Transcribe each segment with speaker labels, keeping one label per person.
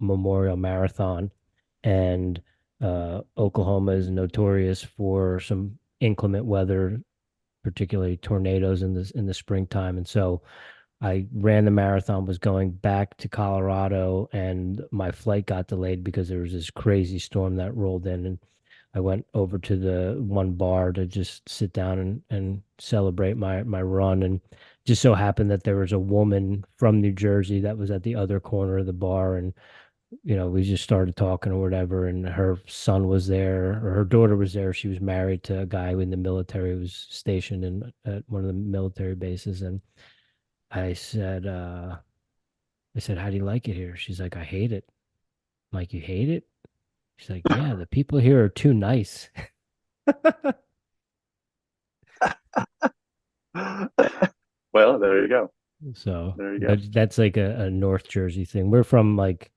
Speaker 1: Memorial Marathon, and Oklahoma is notorious for some inclement weather, particularly tornadoes in the springtime. And so I ran the marathon, was going back to Colorado, and my flight got delayed because there was this crazy storm that rolled in. And I went over to the one bar to just sit down and celebrate my run. And just so happened that there was a woman from New Jersey that was at the other corner of the bar. And, we just started talking or whatever. And her son was there, or her daughter was there. She was married to a guy who in the military, was stationed at one of the military bases. And I said, how do you like it here? She's like, I hate it. I'm like, you hate it? She's like, yeah, the people here are too nice.
Speaker 2: Well, there you go.
Speaker 1: So,
Speaker 2: There you go.
Speaker 1: but that's like a North Jersey thing. We're from like,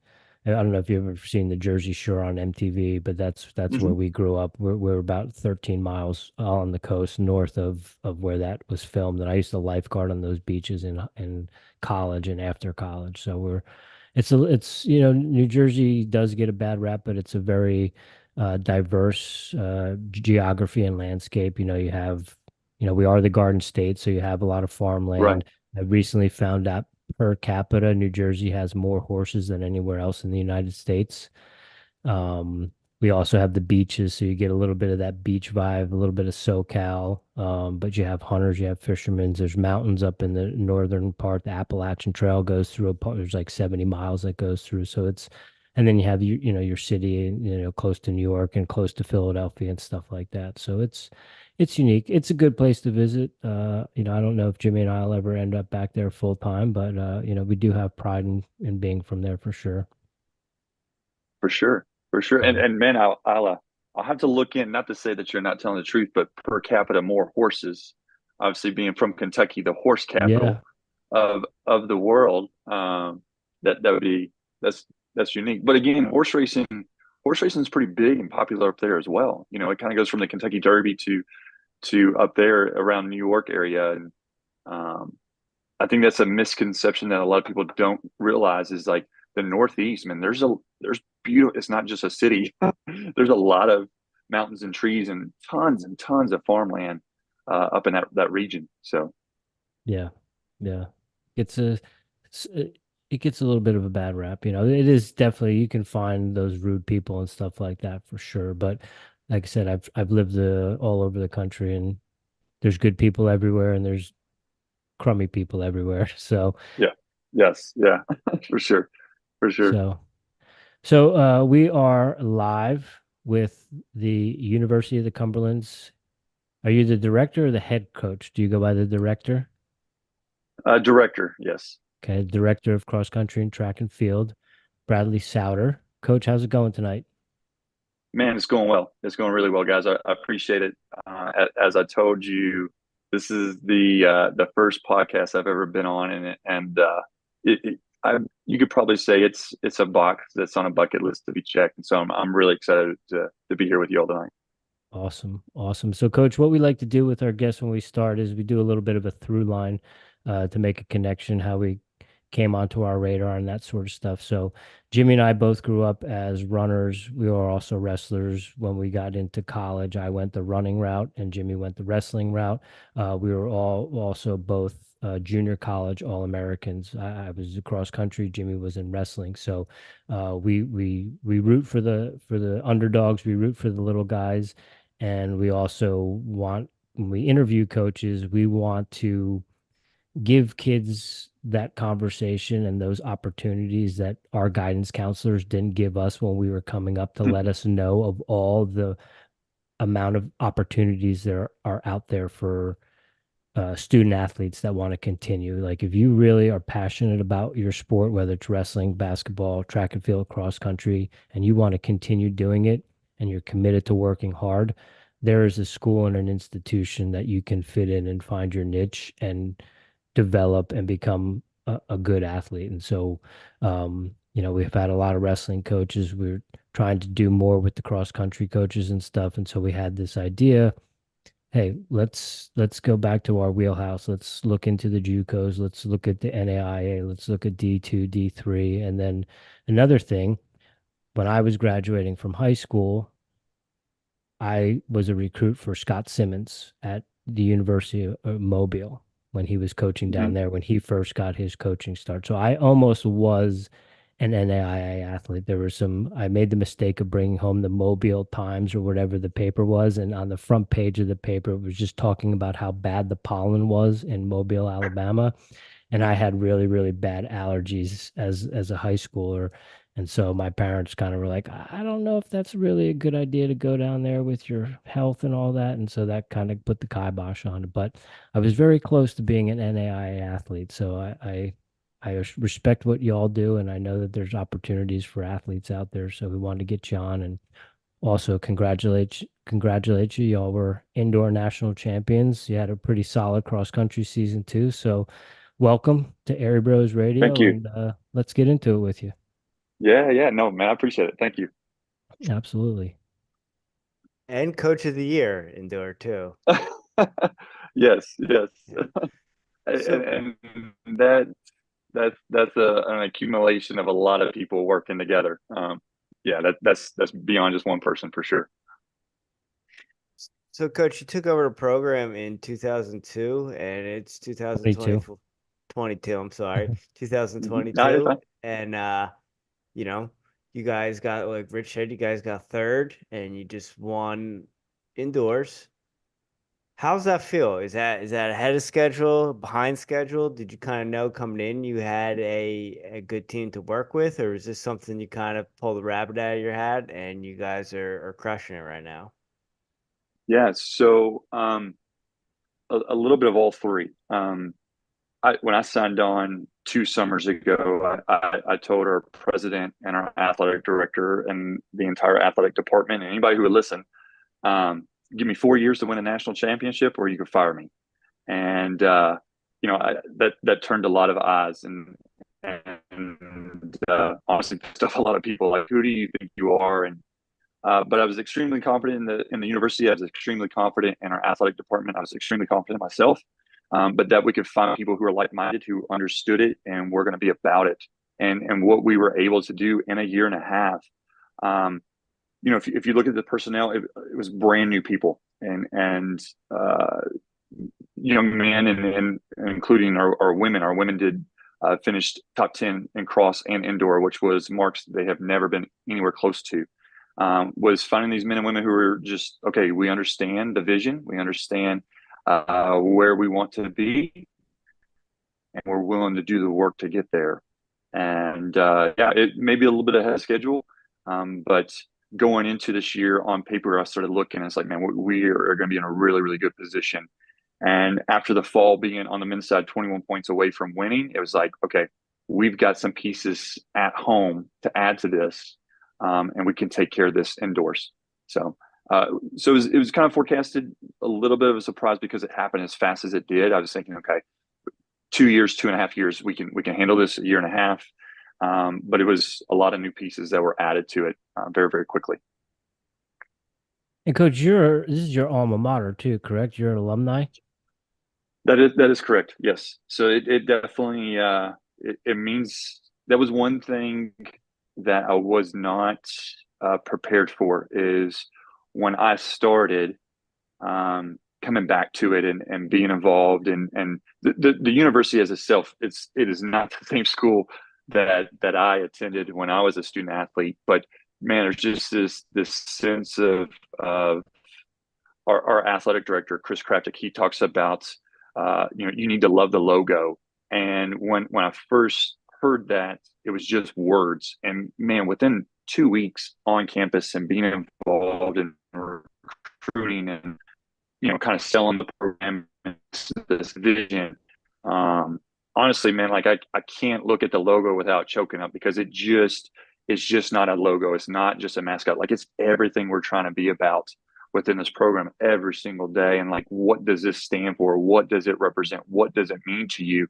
Speaker 1: I don't know if you've ever seen the Jersey Shore on MTV, but that's where
Speaker 2: Hmm.
Speaker 1: we grew up. We're about 13 miles on the coast north of where that was filmed. And I used to lifeguard on those beaches in college and after college. So it's New Jersey does get a bad rap, but it's a very diverse geography and landscape. We are the Garden State, so you have a lot of
Speaker 2: Right.
Speaker 1: farmland. I recently found out per capita, New Jersey has more horses than anywhere else in the United States. We also have the beaches, so you get a little bit of that beach vibe, a little bit of SoCal. But you have hunters, you have fishermen. There's mountains up in the northern part. The Appalachian Trail goes through a part. There's like 70 miles that goes through. And then you have your city, close to New York and close to Philadelphia and stuff like that. So it's unique. It's a good place to visit. I don't know if Jimmy and I'll ever end up back there full time, but we do have pride in being from there for sure.
Speaker 2: For sure. For sure. And
Speaker 1: So,
Speaker 2: and man, I'll have to look in, not to say that you're not telling the truth, but per capita more horses. Obviously, being from Kentucky, the horse capital
Speaker 1: yeah.
Speaker 2: of the world, that would be that's unique. But again, horse racing is pretty big and popular up there as well. It kind of goes from the Kentucky Derby to up there around New York area. And um, I think that's a misconception that a lot of people don't realize is like the Northeast, man, there's beautiful, it's not just a city. There's a lot of mountains and trees and tons of farmland up in that region. So
Speaker 1: Yeah, yeah. It's a, it gets a little bit of a bad rap. It is definitely you can find those rude people and stuff like that for sure. But like I said, I've lived all over the country, and there's good people everywhere, and there's crummy people everywhere. So,
Speaker 2: yeah, yes, yeah, for sure, for sure.
Speaker 1: so, so we are live with the University of the Cumberlands. Are you the director or the head coach? Do you go by the director?
Speaker 2: Director, yes.
Speaker 1: Okay, director of cross country and track and field, Bradley Sowder. Coach, how's it going tonight?
Speaker 2: Man, it's going well. It's going really well, guys. I appreciate it. As I told you, this is the first podcast I've ever been on, and you could probably say it's a box that's on a bucket list to be checked. And so I'm really excited to be here with you all tonight.
Speaker 1: Awesome. Awesome. So, Coach, what we like to do with our guests when we start is we do a little bit of a through line to make a connection, how we came onto our radar and that sort of stuff. So, Jimmy and I both grew up as runners. We were also wrestlers. When we got into college, I went the running route and Jimmy went the wrestling route. We were all also both junior college All-Americans. I was cross country. Jimmy was in wrestling. So, we root for the underdogs. We root for the little guys, and we also want, when we interview coaches, we want to give kids that conversation and those opportunities that our guidance counselors didn't give us when we were coming up, to let us know of all the amount of opportunities there are out there for student athletes that want to continue. Like, if you really are passionate about your sport, whether it's wrestling, basketball, track and field, cross country, and you want to continue doing it and you're committed to working hard, there is a school and an institution that you can fit in and find your niche and develop and become a good athlete. And so, we've had a lot of wrestling coaches. We're trying to do more with the cross country coaches and stuff. And so we had this idea hey, let's go back to our wheelhouse. Let's look into the JUCOs. Let's look at the NAIA. Let's look at D2, D3. And then another thing, when I was graduating from high school, I was a recruit for Scott Simmons at the University of Mobile when he was coaching down
Speaker 2: Mhm.
Speaker 1: there when he first got his coaching start. So I almost was an NAIA athlete. There were some, I made the mistake of bringing home the Mobile Times or whatever the paper was. And on the front page of the paper, it was just talking about how bad the pollen was in Mobile, Alabama. And I had really, really bad allergies as a high schooler. And so my parents kind of were like, I don't know if that's really a good idea to go down there with your health and all that. And so that kind of put the kibosh on it. But I was very close to being an NAIA athlete. So I respect what y'all do. And I know that there's opportunities for athletes out there. So we wanted to get you on and also congratulate you. Y'all were indoor national champions. You had a pretty solid cross country season too. So welcome to Airey Bros
Speaker 2: Thank
Speaker 1: Radio,
Speaker 2: you.
Speaker 1: and let's get into it with you.
Speaker 2: Yeah. No, man, I appreciate it. Thank you.
Speaker 1: Absolutely.
Speaker 3: And coach of the year indoor too.
Speaker 2: Yes.
Speaker 3: Yeah. So
Speaker 2: And that's an accumulation of a lot of people working together. Yeah, that's beyond just one person for sure.
Speaker 3: so coach, you took over the program in 2002 and it's
Speaker 1: 22.
Speaker 3: 2022, I'm sorry,
Speaker 2: No, you're
Speaker 3: 2022.
Speaker 2: fine.
Speaker 3: And you know, you guys got, like Rich said, you guys got third and you just won indoors. How's that feel? Is that ahead of schedule, behind schedule? Did you kind of know coming in you had a good team to work with, or is this something you kind of pull the rabbit out of your hat and you guys are crushing it right now?
Speaker 2: Yeah, so a little bit of all three. When I signed on 2 summers ago, I told our president and our athletic director and the entire athletic department and anybody who would listen, give me 4 years to win a national championship, or you could fire me. And that turned a lot of eyes and honestly pissed off a lot of people. Like, who do you think you are? And but I was extremely confident in the university. I was extremely confident in our athletic department. I was extremely confident in myself. But that we could find people who are like-minded, who understood it, and were going to be about it. And what we were able to do in a year and a half. If you look at the personnel, it was brand new people and young men and including our women. Our women did finished top 10 in cross and indoor, which was marks they have never been anywhere close to. Was finding these men and women who are just, okay, we understand the vision, we understand where we want to be, and we're willing to do the work to get there. And yeah, it may be a little bit ahead of schedule, but going into this year on paper, I started looking and it's like, man, we are going to be in a really, really good position. And after the fall being on the men's side, 21 points away from winning, it was like, okay, we've got some pieces at home to add to this, and we can take care of this indoors. So it was kind of forecasted, a little bit of a surprise because it happened as fast as it did. I was thinking, okay, 2 years, 2.5 years, we can handle this, a year and a half. But it was a lot of new pieces that were added to it very, very quickly.
Speaker 1: And coach, this is your alma mater too, correct? You're an alumni.
Speaker 2: That is correct. Yes. So it definitely it means that was one thing that I was not prepared for is when I started coming back to it and being involved and the university as itself, it is not the same school that I attended when I was a student athlete, but man, there's just this sense of our athletic director, Chris Kraftic. He talks about you need to love the logo. And when I first heard that, it was just words. And man, within 2 weeks on campus and being involved in recruiting and kind of selling the program, this vision. Honestly, man, like I can't look at the logo without choking up because it's just not a logo. It's not just a mascot. Like, it's everything we're trying to be about within this program every single day. And like, what does this stand for? What does it represent? What does it mean to you?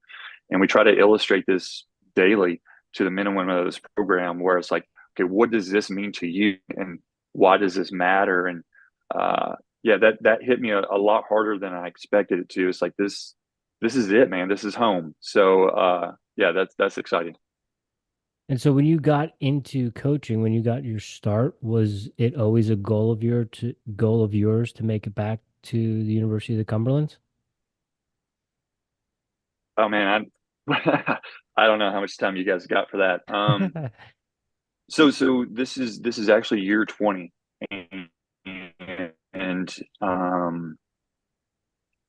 Speaker 2: And we try to illustrate this daily to the men and women of this program, where it's like, okay, what does this mean to you? And why does this matter? And yeah, that hit me a lot harder than I expected it to. It's like this is it, man. This is home. So yeah, that's exciting.
Speaker 1: And so when you got into coaching, when you got your start, was it always a goal of yours to make it back to the University of the Cumberlands?
Speaker 2: Oh man, I I don't know how much time you guys got for that. So this is actually year 20, and, and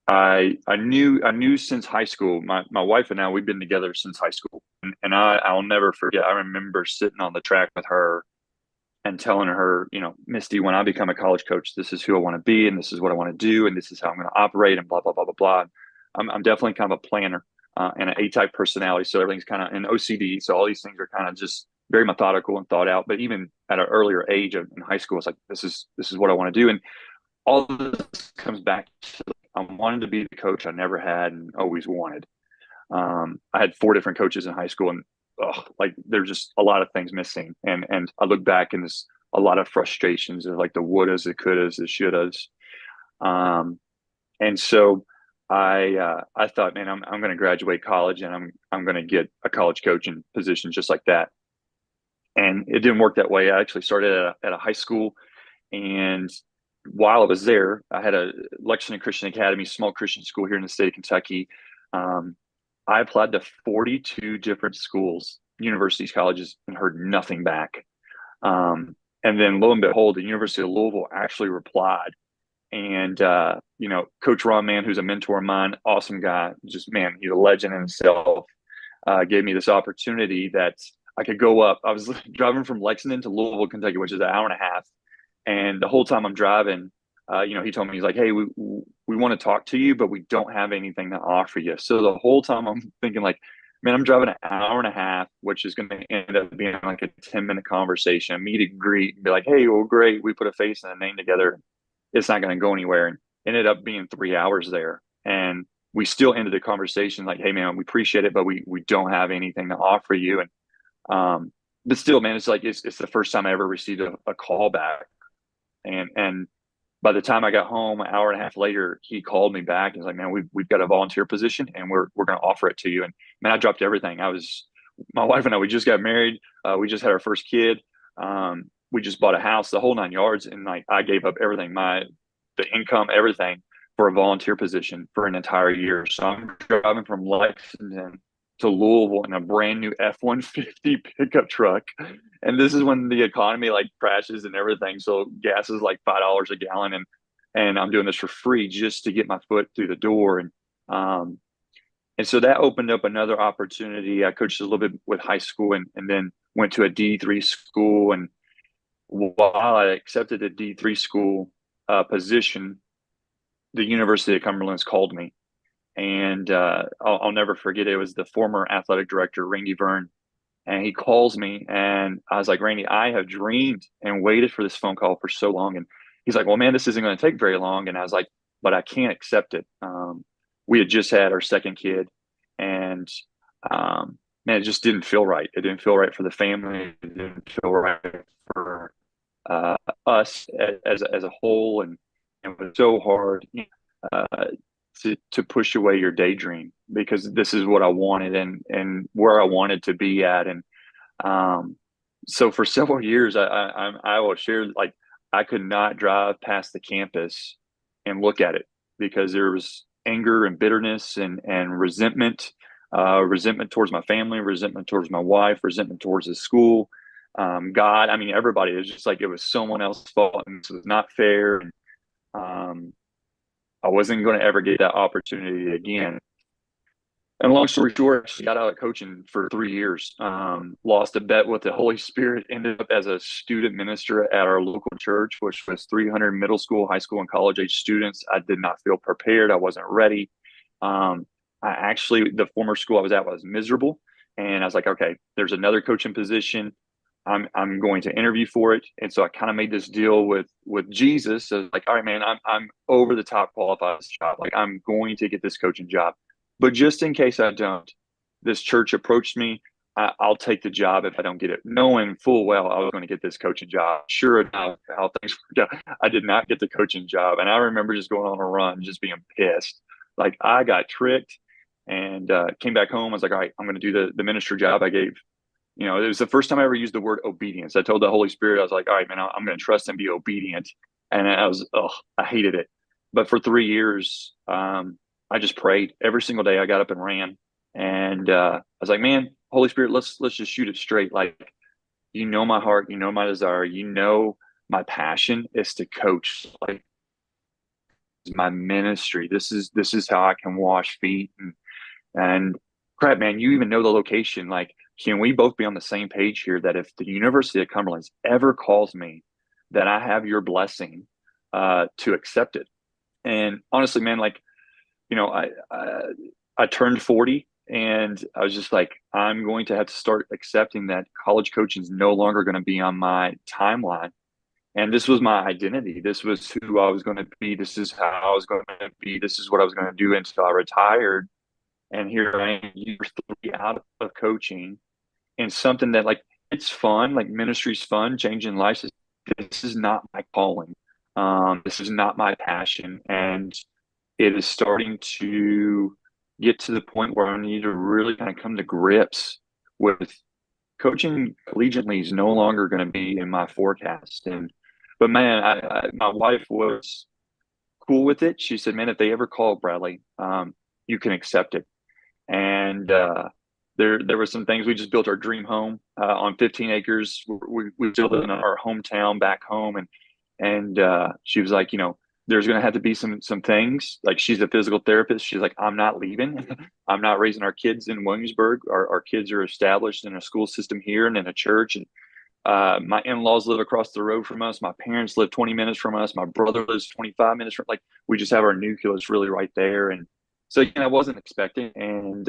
Speaker 2: I knew since high school. My wife and I, we've been together since high school, and I'll never forget. I remember sitting on the track with her and telling her, Misty, when I become a college coach, this is who I want to be, and this is what I want to do, and this is how I'm going to operate, and blah blah blah blah blah. I'm definitely kind of a planner and an A-type personality, so everything's kind of an OCD. So all these things are kind of just very methodical and thought out. But even at an earlier age in high school, it's like this is what I want to do, and all of this comes back to I wanted to be the coach I never had and always wanted. I had 4 different coaches in high school, and like there's just a lot of things missing. And I look back and there's a lot of frustrations of like the wouldas, the couldas, the shouldas. And so I thought, man, I'm going to graduate college and I'm going to get a college coaching position just like that. And it didn't work that way. I actually started at a high school, and while I was there, I had a Lexington Christian Academy, small Christian school here in the state of Kentucky. Um, I applied to 42 different schools, universities, colleges, and heard nothing back. And then lo and behold, the University of Louisville actually replied. And, Coach Ron Mann, who's a mentor of mine, awesome guy, just, man, he's a legend in himself, gave me this opportunity that I could go up. I was driving from Lexington to Louisville, Kentucky, which is an hour and a half. And the whole time I'm driving, he told me, he's like, hey, we want to talk to you, but we don't have anything to offer you. So the whole time I'm thinking like, man, I'm driving an hour and a half, which is going to end up being like a 10-minute conversation, a meet and greet, and be like, hey, well, great. We put a face and a name together. It's not going to go anywhere. And ended up being 3 hours there. And we still ended the conversation like, hey, man, we appreciate it, but we don't have anything to offer you. And, but still, man, it's like, it's the first time I ever received a call back. And by the time I got home, an hour and a half later, he called me back and was like, man, we've got a volunteer position and we're going to offer it to you. And man, I dropped everything. My wife and I, we just got married. We just had our first kid. We just bought a house, the whole 9 yards. And like, I gave up everything, the income, everything for a volunteer position for an entire year. So I'm driving from Lexington to Louisville in a brand new F-150 pickup truck. And this is when the economy like crashes and everything. So gas is like $5 a gallon, and I'm doing this for free just to get my foot through the door. And so that opened up another opportunity. I coached a little bit with high school and then went to a D3 school. And while I accepted a D3 school position, the University of Cumberlands called me. And I'll never forget it. It was the former athletic director, Randy Vern. And he calls me and I was like, Randy, I have dreamed and waited for this phone call for so long. And he's like, well, man, this isn't going to take very long. And I was like, but I can't accept it. We had just had our second kid, and man, it just didn't feel right. It didn't feel right for the family. It didn't feel right for us as a whole. And it was so hard to push away your daydream, because this is what I wanted and where I wanted to be at. And so for several years, I will share, like, I could not drive past the campus and look at it because there was anger and bitterness and resentment, resentment towards my family, resentment towards my wife, resentment towards the school, God. I mean, everybody. It was just like it was someone else's fault, and this was not fair. And I wasn't going to ever get that opportunity again. And long story short, I got out of coaching for 3 years, lost a bet with the Holy Spirit, ended up as a student minister at our local church, which was 300 middle school, high school, and college age students. I did not feel prepared. I wasn't ready. The former school I was at was miserable. And I was like, okay, there's another coaching position. I'm going to interview for it. And so I kind of made this deal with Jesus. So like, all right, man, I'm over the top qualified for this job. Like, I'm going to get this coaching job. But just in case I don't, this church approached me. I'll take the job if I don't get it, knowing full well I was going to get this coaching job. Sure enough, how things worked out, I did not get the coaching job. And I remember just going on a run, just being pissed. Like I got tricked, and came back home. I was like, all right, I'm going to do the minister job. I gave, it was the first time I ever used the word obedience. I told the Holy Spirit, I was like, all right, man, I'm going to trust and be obedient. And I hated it. But for 3 years, I just prayed every single day. I got up and ran. And I was like, man, Holy Spirit, let's just shoot it straight. Like, my heart, my desire, my passion is to coach. Like, my ministry. This is how I can wash feet and crap, man. You even know the location. Like, can we both be on the same page here? That if the University of Cumberlands ever calls me, that I have your blessing to accept it. And honestly, man, like, I turned 40. And I was just like, I'm going to have to start accepting that college coaching is no longer going to be on my timeline. And this was my identity. This was who I was going to be. This is how I was going to be. This is what I was going to do until I retired. And here I am, year 3 out of coaching, and something that, like, it's fun, like ministry's fun, changing lives. This is not my calling. This is not my passion. And it is starting to get to the point where I need to really kind of come to grips with coaching collegiately is no longer going to be in my forecast. But man, my wife was cool with it. She said, man, if they ever call Bradley, you can accept it. And there were some things. We just built our dream home on 15 acres. We still live in our hometown back home. And she was like, there's going to have to be some things. Like, she's a physical therapist. She's like, I'm not leaving. I'm not raising our kids in Williamsburg. Our kids are established in a school system here and in a church. And my in-laws live across the road from us. My parents live 20 minutes from us. My brother lives 25 minutes from, like, we just have our nucleus really right there. And so, I wasn't expecting. And,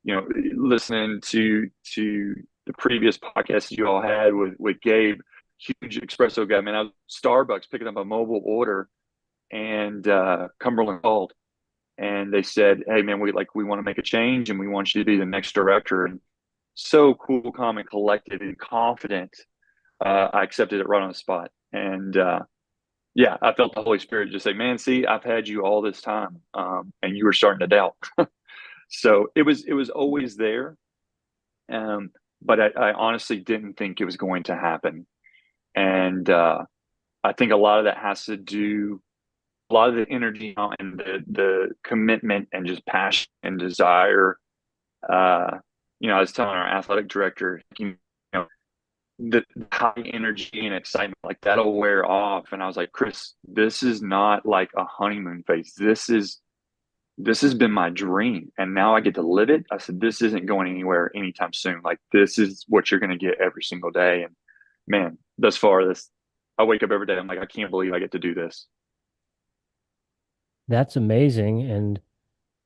Speaker 2: listening to the previous podcast you all had with Gabe, huge espresso guy, man, I was Starbucks picking up a mobile order, and Cumberland called, and they said, hey man, we want to make a change, and we want you to be the next director. And so cool, calm, and collected and confident. I accepted it right on the spot. And I felt the Holy Spirit just say, man, see, I've had you all this time, and you were starting to doubt. So it was always there. But I honestly didn't think it was going to happen. And I think a lot of that has to do, a lot of the energy and the commitment and just passion and desire. I was telling our athletic director, the high energy and excitement, like, that'll wear off. And I was like, Chris, this is not like a honeymoon phase. This has been my dream, and now I get to live it. I said, this isn't going anywhere anytime soon. Like, this is what you're going to get every single day. And man, thus far, I wake up every day, I'm like, I can't believe I get to do this.
Speaker 1: That's amazing. And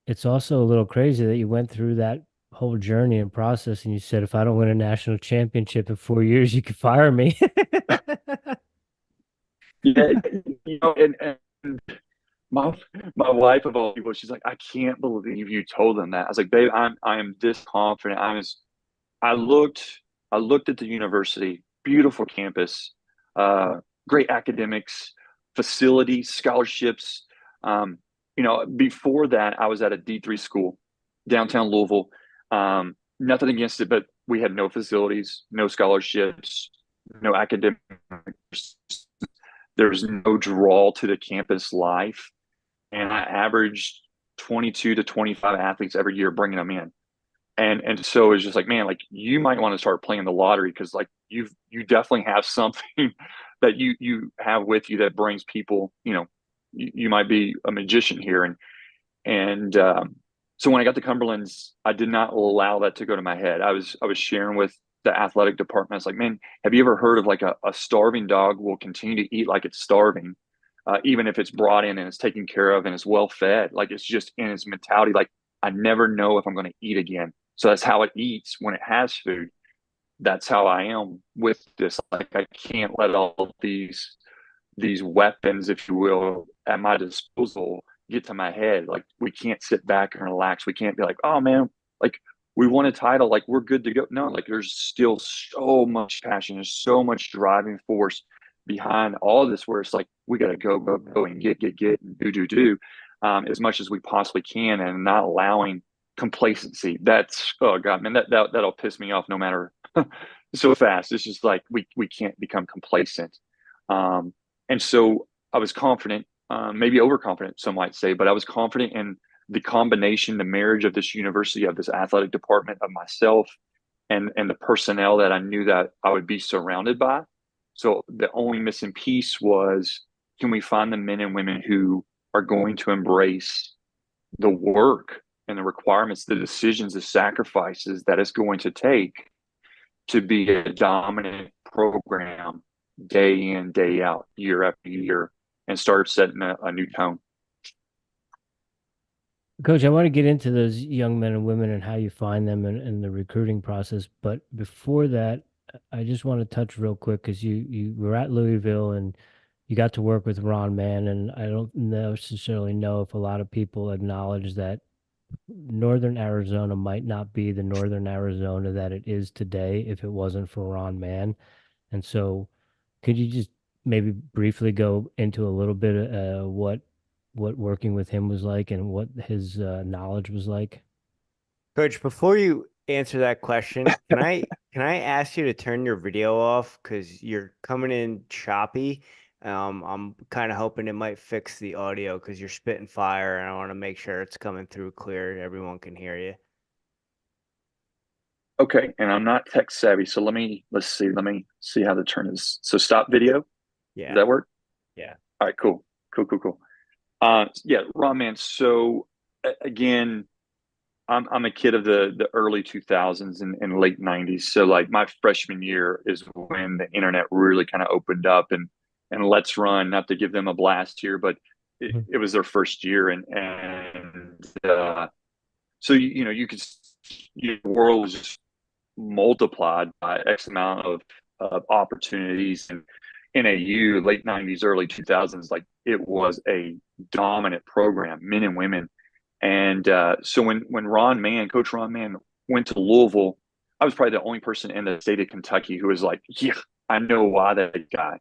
Speaker 1: it's also a little crazy that you went through that whole journey and process, and you said, if I don't win a national championship in 4 years, you could fire me.
Speaker 2: Yeah, and my wife, of all people, she's like, I can't believe you told them that. I was like, babe, I am this confident. I looked at the university, beautiful campus, great academics, facilities, scholarships. Before that, I was at a D3 school, downtown Louisville. Nothing against it, but we had no facilities, no scholarships, no academics. There's no draw to the campus life. And I averaged 22 to 25 athletes every year, bringing them in. And so it's just like, man, like, you might want to start playing the lottery, because, like, you definitely have something that you have with you that brings people, you might be a magician here. And so when I got to Cumberlands, I did not allow that to go to my head. I was sharing with the athletic department. I was like, man, have you ever heard of, like, a starving dog will continue to eat like it's starving, even if it's brought in and it's taken care of and it's well fed? Like, it's just in its mentality, like, I never know if I'm going to eat again. So that's how it eats when it has food. That's how I am with this. Like, I can't let all these weapons, if you will, at my disposal get to my head. Like, we can't sit back and relax. We can't be like, oh man, like, we won a title, like we're good to go. No, like there's still so much passion, there's so much driving force behind all of this, where it's like we got to go and get and do as much as we possibly can, and not allowing complacency. That's, oh god, man, that'll piss me off no matter so fast. It's just like we can't become complacent. And so I was confident, maybe overconfident, some might say, but I was confident in the combination, the marriage of this university, of this athletic department, of myself, and the personnel that I knew that I would be surrounded by. So the only missing piece was, can we find the men and women who are going to embrace the work and the requirements, the decisions, the sacrifices that it's going to take to be a dominant program day in, day out, year after year, and start setting a new tone.
Speaker 1: Coach, I want to get into those young men and women and how you find them and the recruiting process. But before that, I just want to touch real quick, because you were at Louisville and you got to work with Ron Mann, and I don't necessarily know if a lot of people acknowledge that Northern Arizona might not be the Northern Arizona that it is today if it wasn't for Ron Mann. And so, could you just maybe briefly go into a little bit what working with him was like and what his knowledge was like?
Speaker 3: Coach, before you answer that question, can I ask you to turn your video off, because you're coming in choppy? I'm kind of hoping it might fix the audio, because you're spitting fire, and I want to make sure it's coming through clear. Everyone can hear you.
Speaker 2: Okay, and I'm not tech savvy, so let me see how the turn is. So stop video. Does
Speaker 3: Yeah.
Speaker 2: that work?
Speaker 3: Yeah.
Speaker 2: All right, cool. Yeah, Ron Mann. So again, I'm a kid of the early 2000s and late 90s. So like my freshman year is when the internet really kind of opened up, and Let's Run, not to give them a blast here, but it was their first year, and so you could, the world was just multiplied by X amount of opportunities. And NAU, late 90s, early 2000s, like it was a dominant program, men and women. And so when Coach Ron Mann went to Louisville, I was probably the only person in the state of Kentucky who was like, yeah, I know why that guy.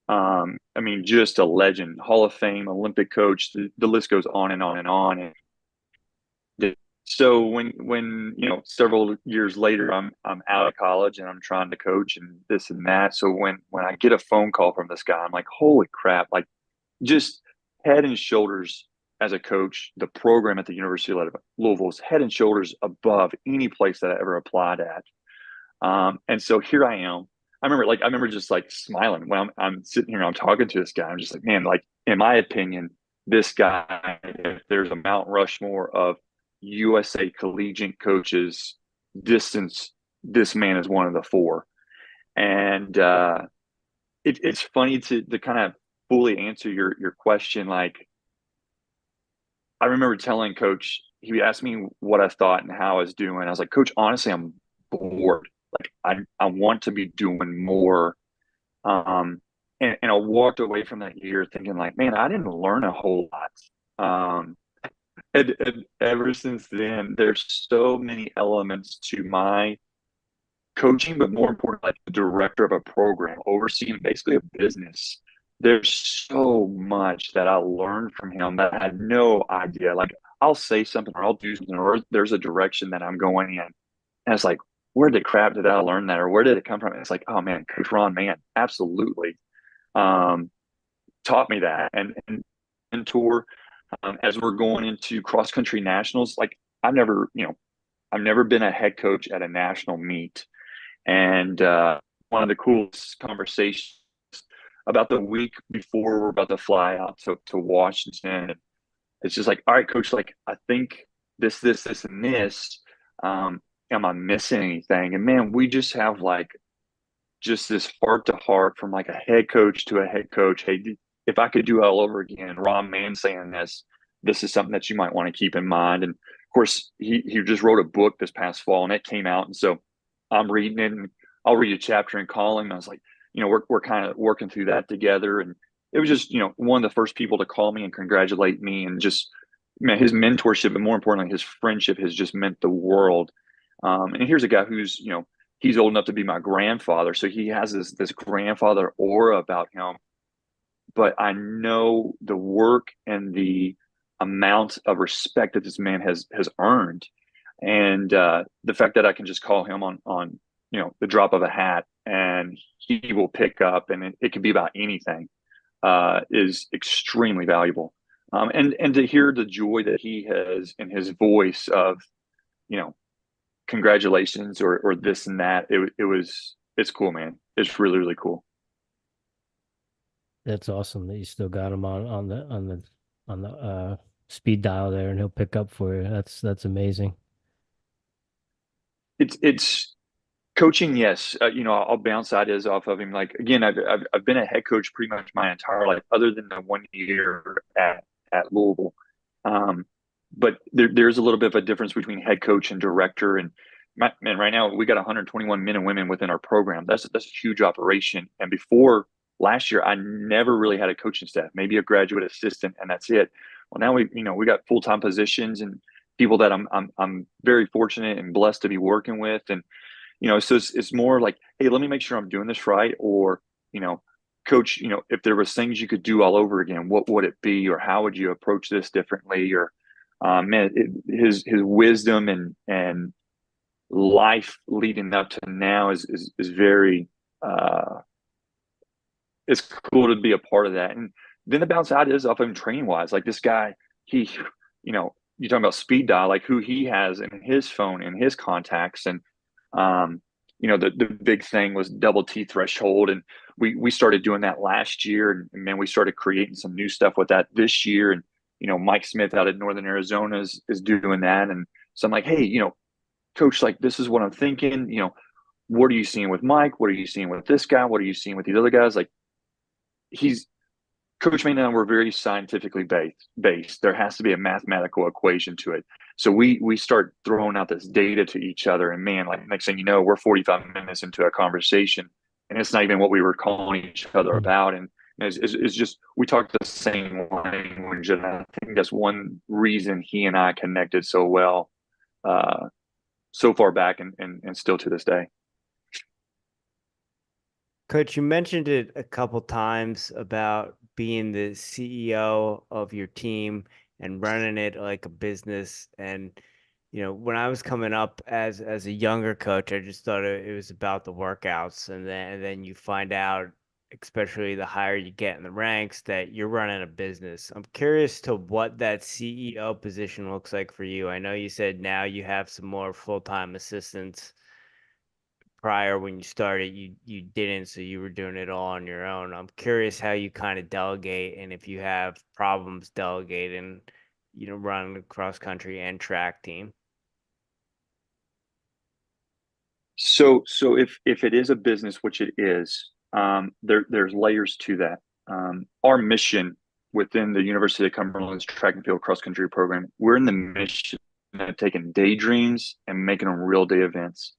Speaker 2: I mean, just a legend, Hall of Fame, Olympic coach. The list goes on and on and on. And so when several years later, I'm out of college and I'm trying to coach and this and that. So when I get a phone call from this guy, I'm like, holy crap! Like, just head and shoulders as a coach, the program at the University of Louisville is head and shoulders above any place that I ever applied at. And so here I am. I remember just like smiling when I'm sitting here and I'm talking to this guy. I'm just like, man, like in my opinion, this guy, if there's a Mount Rushmore of USA collegiate coaches, this man is one of the four. And it's funny to kind of fully answer your question. Like, I remember telling Coach, he asked me what I thought and how I was doing. I was like, Coach, honestly, I'm bored. Like, I want to be doing more. And I walked away from that year thinking like, man, I didn't learn a whole lot. And ever since then, there's so many elements to my coaching, but more important, like the director of a program, overseeing basically a business. There's so much that I learned from him that I had no idea. Like, I'll say something or I'll do something, or there's a direction that I'm going in. And it's like, where the crap did I learn that? Or where did it come from? And it's like, oh man, Coach Ron Mann, absolutely. Taught me that and mentor. As we're going into cross country nationals, like I've never been a head coach at a national meet. And one of the coolest conversations about the week before we're about to fly out to Washington, it's just like, all right, coach, like I think this, and this. Am I missing anything? And man, we just have like just this heart to heart from like a head coach to a head coach. Hey, if I could do it all over again, Ron Mann saying this is something that you might want to keep in mind. And of course, he just wrote a book this past fall and it came out. And so I'm reading it and I'll read a chapter and call him. I was like, we're kind of working through that together. And it was just, one of the first people to call me and congratulate me, and just, man, his mentorship, and more importantly, his friendship has just meant the world. And here's a guy who's, he's old enough to be my grandfather. So he has this grandfather aura about him, but I know the work and the amount of respect that this man has earned. And the fact that I can just call him on the drop of a hat and he will pick up, and it could be about anything, is extremely valuable. And to hear the joy that he has in his voice of, congratulations or this and that, it's cool, man. It's really, really cool.
Speaker 1: That's awesome that you still got him on the speed dial there, and he'll pick up for you. That's amazing.
Speaker 2: It's coaching, yes. I'll bounce ideas off of him. Like, again, I've been a head coach pretty much my entire life, other than the 1 year at Louisville. But there's a little bit of a difference between head coach and director. And man, right now we got 121 men and women within our program. That's a huge operation. And before last year, I never really had a coaching staff, maybe a graduate assistant, and that's it. Well, now we got full-time positions and people that I'm very fortunate and blessed to be working with. And so it's more like, hey, let me make sure I'm doing this right. Or, coach, if there was things you could do all over again, what would it be? Or how would you approach this differently? Or, his wisdom and life leading up to now is very, it's cool to be a part of that. And then the bounce out is off of him training wise. Like, this guy, you're talking about speed dial, like who he has in his phone and his contacts. And, the big thing was double T threshold. And we started doing that last year. And man, we started creating some new stuff with that this year. And, Mike Smith out of Northern Arizona is doing that. And so I'm like, hey, coach, like, this is what I'm thinking. What are you seeing with Mike? What are you seeing with this guy? What are you seeing with these other guys? Like, Coach Mann and I were very scientifically based. There has to be a mathematical equation to it. So we start throwing out this data to each other, and man, like, next thing you know, we're 45 minutes into a conversation, and it's not even what we were calling each other about. And it's just, we talk the same language, and I think that's one reason he and I connected so well, so far back and still to this day.
Speaker 3: Coach, you mentioned it a couple times about being the CEO of your team and running it like a business. And, when I was coming up as a younger coach, I just thought it was about the workouts. And then you find out, especially the higher you get in the ranks, that you're running a business. I'm curious to what that CEO position looks like for you. I know you said now you have some more full-time assistants. Prior, when you started, you didn't, so you were doing it all on your own. I'm curious how you kind of delegate, and if you have problems delegating, running the cross country and track team.
Speaker 2: So if it is a business, which it is, there's layers to that. Our mission within the University of Cumberland's track and field cross country program, we're in the mission of taking daydreams and making them real day events.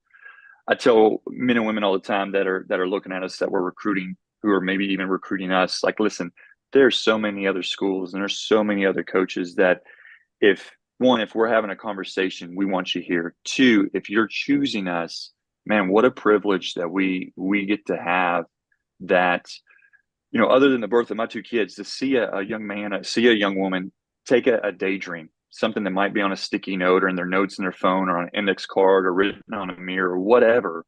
Speaker 2: I tell men and women all the time that are looking at us, that we're recruiting, who are maybe even recruiting us, like, listen, there's so many other schools and there's so many other coaches that if we're having a conversation, we want you here. Two, if you're choosing us, man, what a privilege that we get to have that, other than the birth of my two kids, to see a young man, see a young woman take a daydream, something that might be on a sticky note or in their notes in their phone or on an index card or written on a mirror or whatever,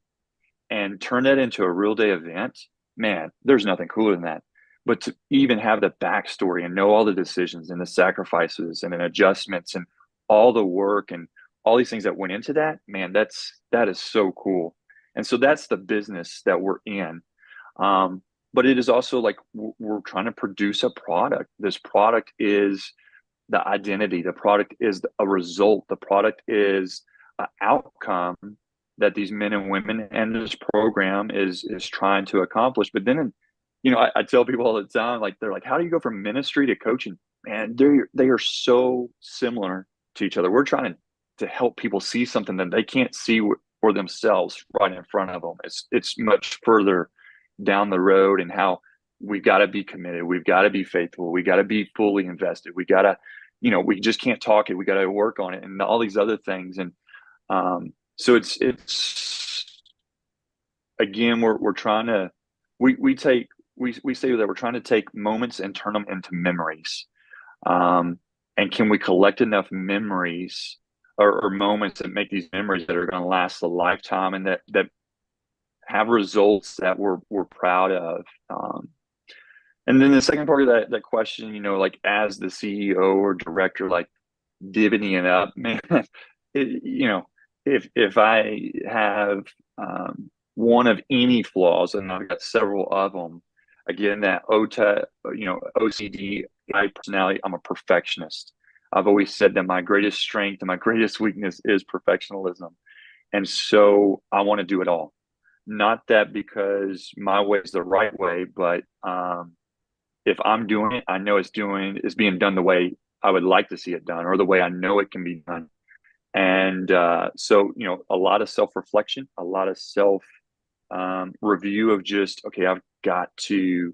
Speaker 2: and turn that into a real day event, man, there's nothing cooler than that. But to even have the backstory and know all the decisions and the sacrifices and the adjustments and all the work and all these things that went into that, man, that is so cool. And so that's the business that we're in. But it is also like we're trying to produce a product. This product is the identity. The product is a result. The product is an outcome that these men and women and this program is trying to accomplish. But then, I tell people all the time, like, they're like, how do you go from ministry to coaching? Man, they are so similar to each other. We're trying to help people see something that they can't see for themselves right in front of them. It's much further down the road, and how we've got to be committed. We've got to be faithful. We got to be fully invested. We got to, we just can't talk it. We got to work on it and all these other things. And So it's again, we're trying to, we say that we're trying to take moments and turn them into memories. And can we collect enough memories or moments that make these memories that are going to last a lifetime and that have results that we're proud of. And then the second part of that question, like as the CEO or director, like divvying it up, man, if I have one of any flaws, and I've got several of them, again, that OCD personality, I'm a perfectionist. I've always said that my greatest strength and my greatest weakness is perfectionism. And so I want to do it all. Not that because my way is the right way, but if I'm doing it, I know it's being done the way I would like to see it done, or the way I know it can be done. And so, a lot of self-reflection, a lot of self review of just, okay, I've got to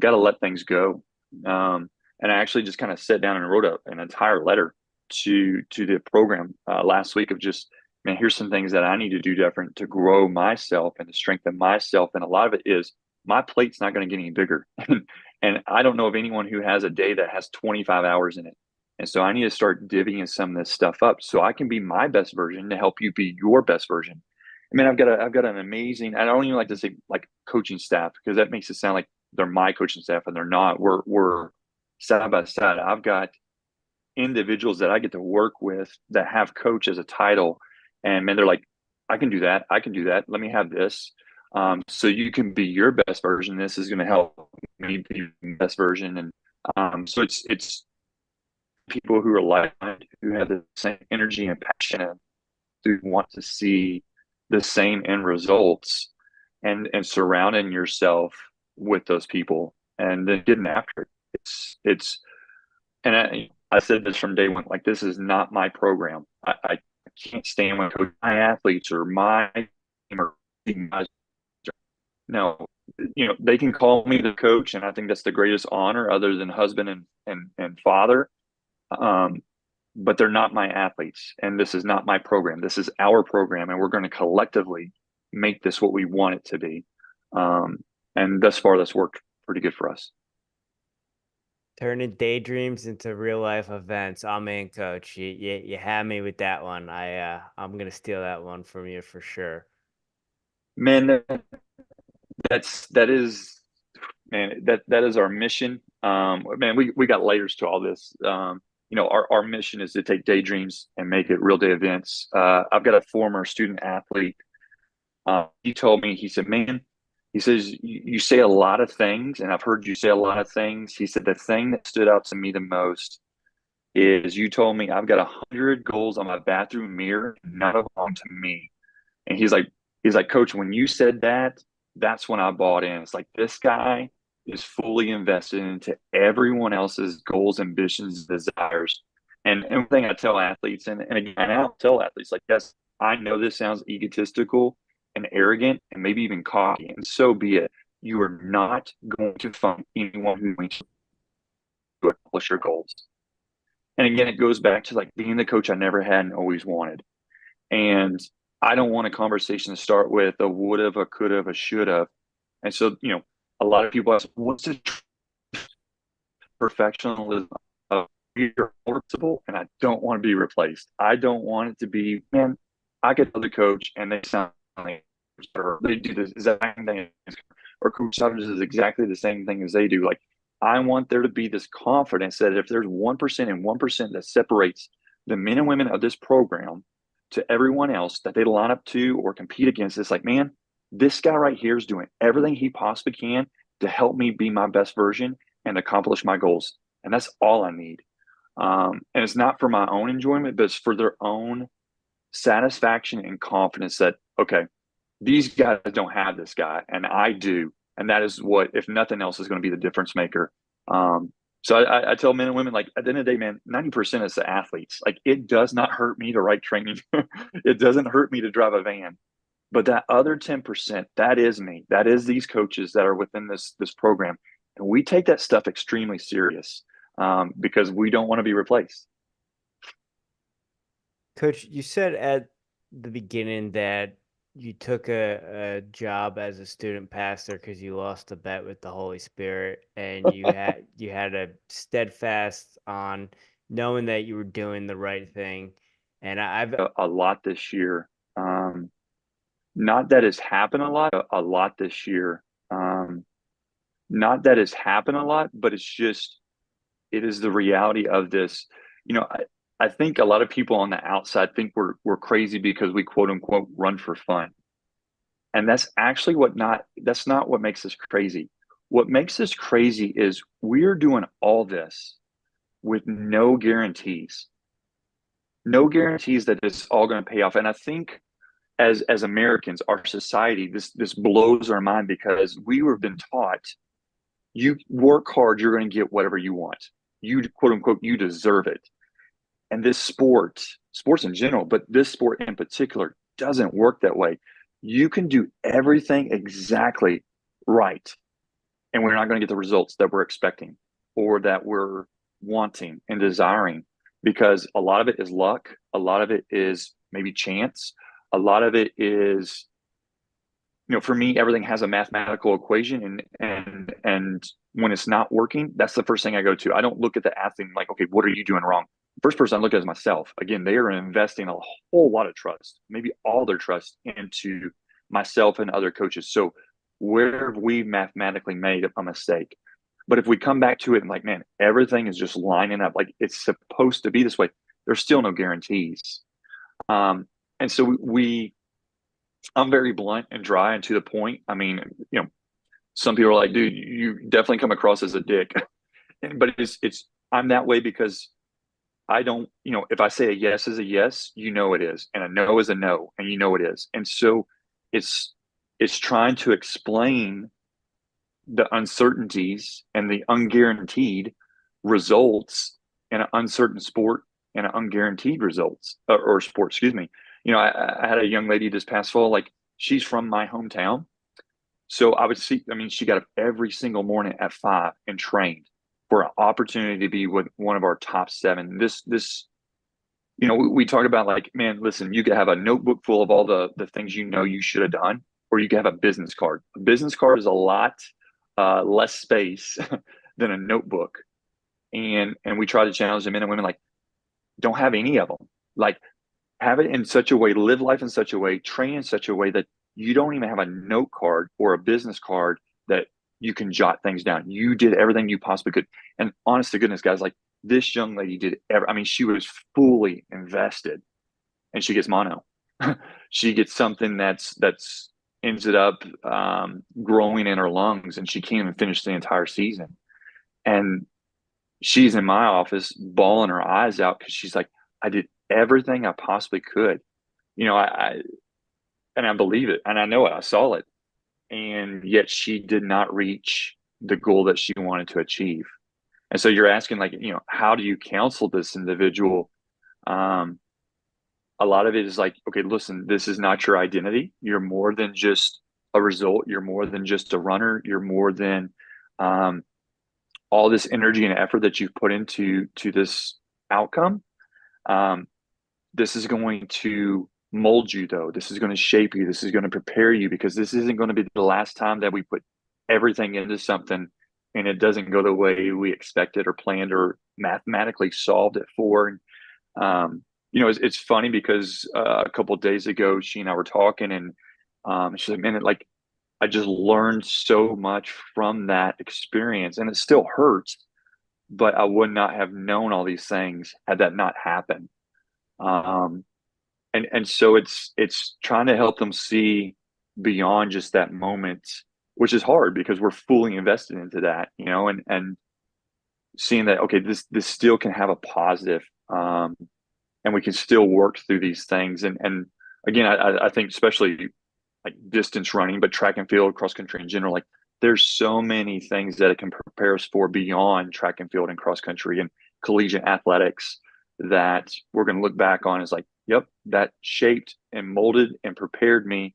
Speaker 2: let things go. And I actually just kind of sat down and wrote an entire letter to the program last week of just, man, here's some things that I need to do different to grow myself and to strengthen myself. And a lot of it is my plate's not going to get any bigger. And I don't know of anyone who has a day that has 25 hours in it. And so I need to start divvying some of this stuff up so I can be my best version to help you be your best version. I mean, I've got an amazing, I don't even like to say like coaching staff, because that makes it sound like they're my coaching staff, and they're not. We're side by side. I've got individuals that I get to work with that have coach as a title, and man, they're like, I can do that. I can do that. Let me have this. So you can be your best version. This is going to help me be the best version. And so it's people who are like-minded, who have the same energy and passion, and who want to see the same end results, and surrounding yourself with those people and then getting after it. It's and I said this from day one, like, this is not my program. I can't stand when my athletes or my team or no, they can call me the coach, and I think that's the greatest honor other than husband and father. But they're not my athletes, and this is not my program. This is our program, and we're going to collectively make this what we want it to be. And thus far, that's worked pretty good for us.
Speaker 3: Turning daydreams into real life events. I'm in, coach. You had me with that one. I'm gonna steal that one from you for sure.
Speaker 2: Man, that is our mission. Man, we got layers to all this. Our mission is to take daydreams and make it real day events. I've got a former student athlete. He told me, he said, man, he says, you say a lot of things, and I've heard you say a lot of things. He said, the thing that stood out to me the most is you told me I've got 100 goals on my bathroom mirror, none of them belong to me. And he's like, coach, when you said that, that's when I bought in. It's like, this guy is fully invested into everyone else's goals, ambitions, desires. And one thing I tell athletes, and again, I'll tell athletes, like, yes, I know this sounds egotistical and arrogant and maybe even cocky, and so be it. You are not going to find anyone who wants to accomplish your goals. And again, it goes back to like being the coach I never had and always wanted. And I don't want a conversation to start with a would have, a could have, a should have. And so, a lot of people ask, what's the perfectionism of irreplaceable? And I don't want to be replaced. I don't want it to be, man, I could tell the coach and they sound like, or they do this exact thing, or Coach Sowder does exactly the same thing as they do. Like, I want there to be this confidence that if there's 1% and 1% that separates the men and women of this program to everyone else that they line up to or compete against, it's like, man, this guy right here is doing everything he possibly can to help me be my best version and accomplish my goals. And that's all I need. And it's not for my own enjoyment, but it's for their own satisfaction and confidence that, okay, these guys don't have this guy and I do. And that is what, if nothing else, is going to be the difference maker. So I tell men and women, like, at the end of the day, man, 90% is the athletes. Like, it does not hurt me to write training. It doesn't hurt me to drive a van. But that other 10%, that is me. That is these coaches that are within this program. And we take that stuff extremely serious because we don't want to be replaced.
Speaker 3: Coach, you said at the beginning that you took a job as a student pastor because you lost a bet with the Holy Spirit, and you had a steadfast on knowing that you were doing the right thing. And I've
Speaker 2: A lot this year. Not that it's happened a lot this year. Not that it's happened a lot, but it's just, it is the reality of this. You know, I think a lot of people on the outside think we're crazy because we quote unquote run for fun. And that's not what makes us crazy. What makes us crazy is we're doing all this with no guarantees that it's all going to pay off. And I think as Americans, our society, this blows our mind because we have been taught, you work hard, you're going to get whatever you want. You quote unquote, you deserve it. And this sports in general, but this sport in particular doesn't work that way. You can do everything exactly right, and we're not going to get the results that we're expecting or that we're wanting and desiring, because a lot of it is luck. A lot of it is maybe chance. A lot of it is, for me, everything has a mathematical equation, and when it's not working, that's the first thing I go to. I don't look at the athlete and like, okay, what are you doing wrong? First person I look at is myself. Again, they are investing a whole lot of trust, maybe all their trust, into myself and other coaches. So where have we mathematically made a mistake? But if we come back to it and like, man, everything is just lining up like it's supposed to be this way, there's still no guarantees. And so I'm very blunt and dry and to the point. I mean, some people are like, dude, you definitely come across as a dick. But I'm that way because I don't, if I say a yes is a yes, it is. And a no is a no, and it is. And so it's trying to explain the uncertainties and the unguaranteed results in an uncertain sport and an unguaranteed results or sport, excuse me. I had a young lady this past fall, like she's from my hometown. So she got up every single morning at 5 and trained for an opportunity to be with one of our top 7. We talk about like, man, listen, you could have a notebook full of all the things you should have done, or you could have a business card. A business card is a lot less space than a notebook. And we try to challenge the men and women, like, don't have any of them. Like, have it in such a way, live life in such a way, train in such a way that you don't even have a note card or a business card that you can jot things down. You did everything you possibly could. And honest to goodness, guys, like this young lady she was fully invested, and she gets mono. She gets something that's ended up growing in her lungs, and she can't even finish the entire season. And she's in my office bawling her eyes out because she's like, I did everything I possibly could. I believe it, and I know it. I saw it, and yet she did not reach the goal that she wanted to achieve. And so you're asking, like, how do you counsel this individual? A lot of it is like, okay, listen, this is not your identity. You're more than just a result. You're more than just a runner. You're more than all this energy and effort that you've put into this outcome. This is going to mold you, though. This is going to shape you. This is going to prepare you, because this isn't going to be the last time that we put everything into something and it doesn't go the way we expected or planned or mathematically solved it for. And, it's funny because a couple of days ago, she and I were talking, and she's like, man, I just learned so much from that experience, and it still hurts, but I would not have known all these things had that not happened. And so it's trying to help them see beyond just that moment, which is hard because we're fully invested into that, and seeing that, okay, this still can have a positive, and we can still work through these things. And again, I think especially like distance running, but track and field, cross country in general, like there's so many things that it can prepare us for beyond track and field and cross country and collegiate athletics that we're going to look back on as like, yep, that shaped and molded and prepared me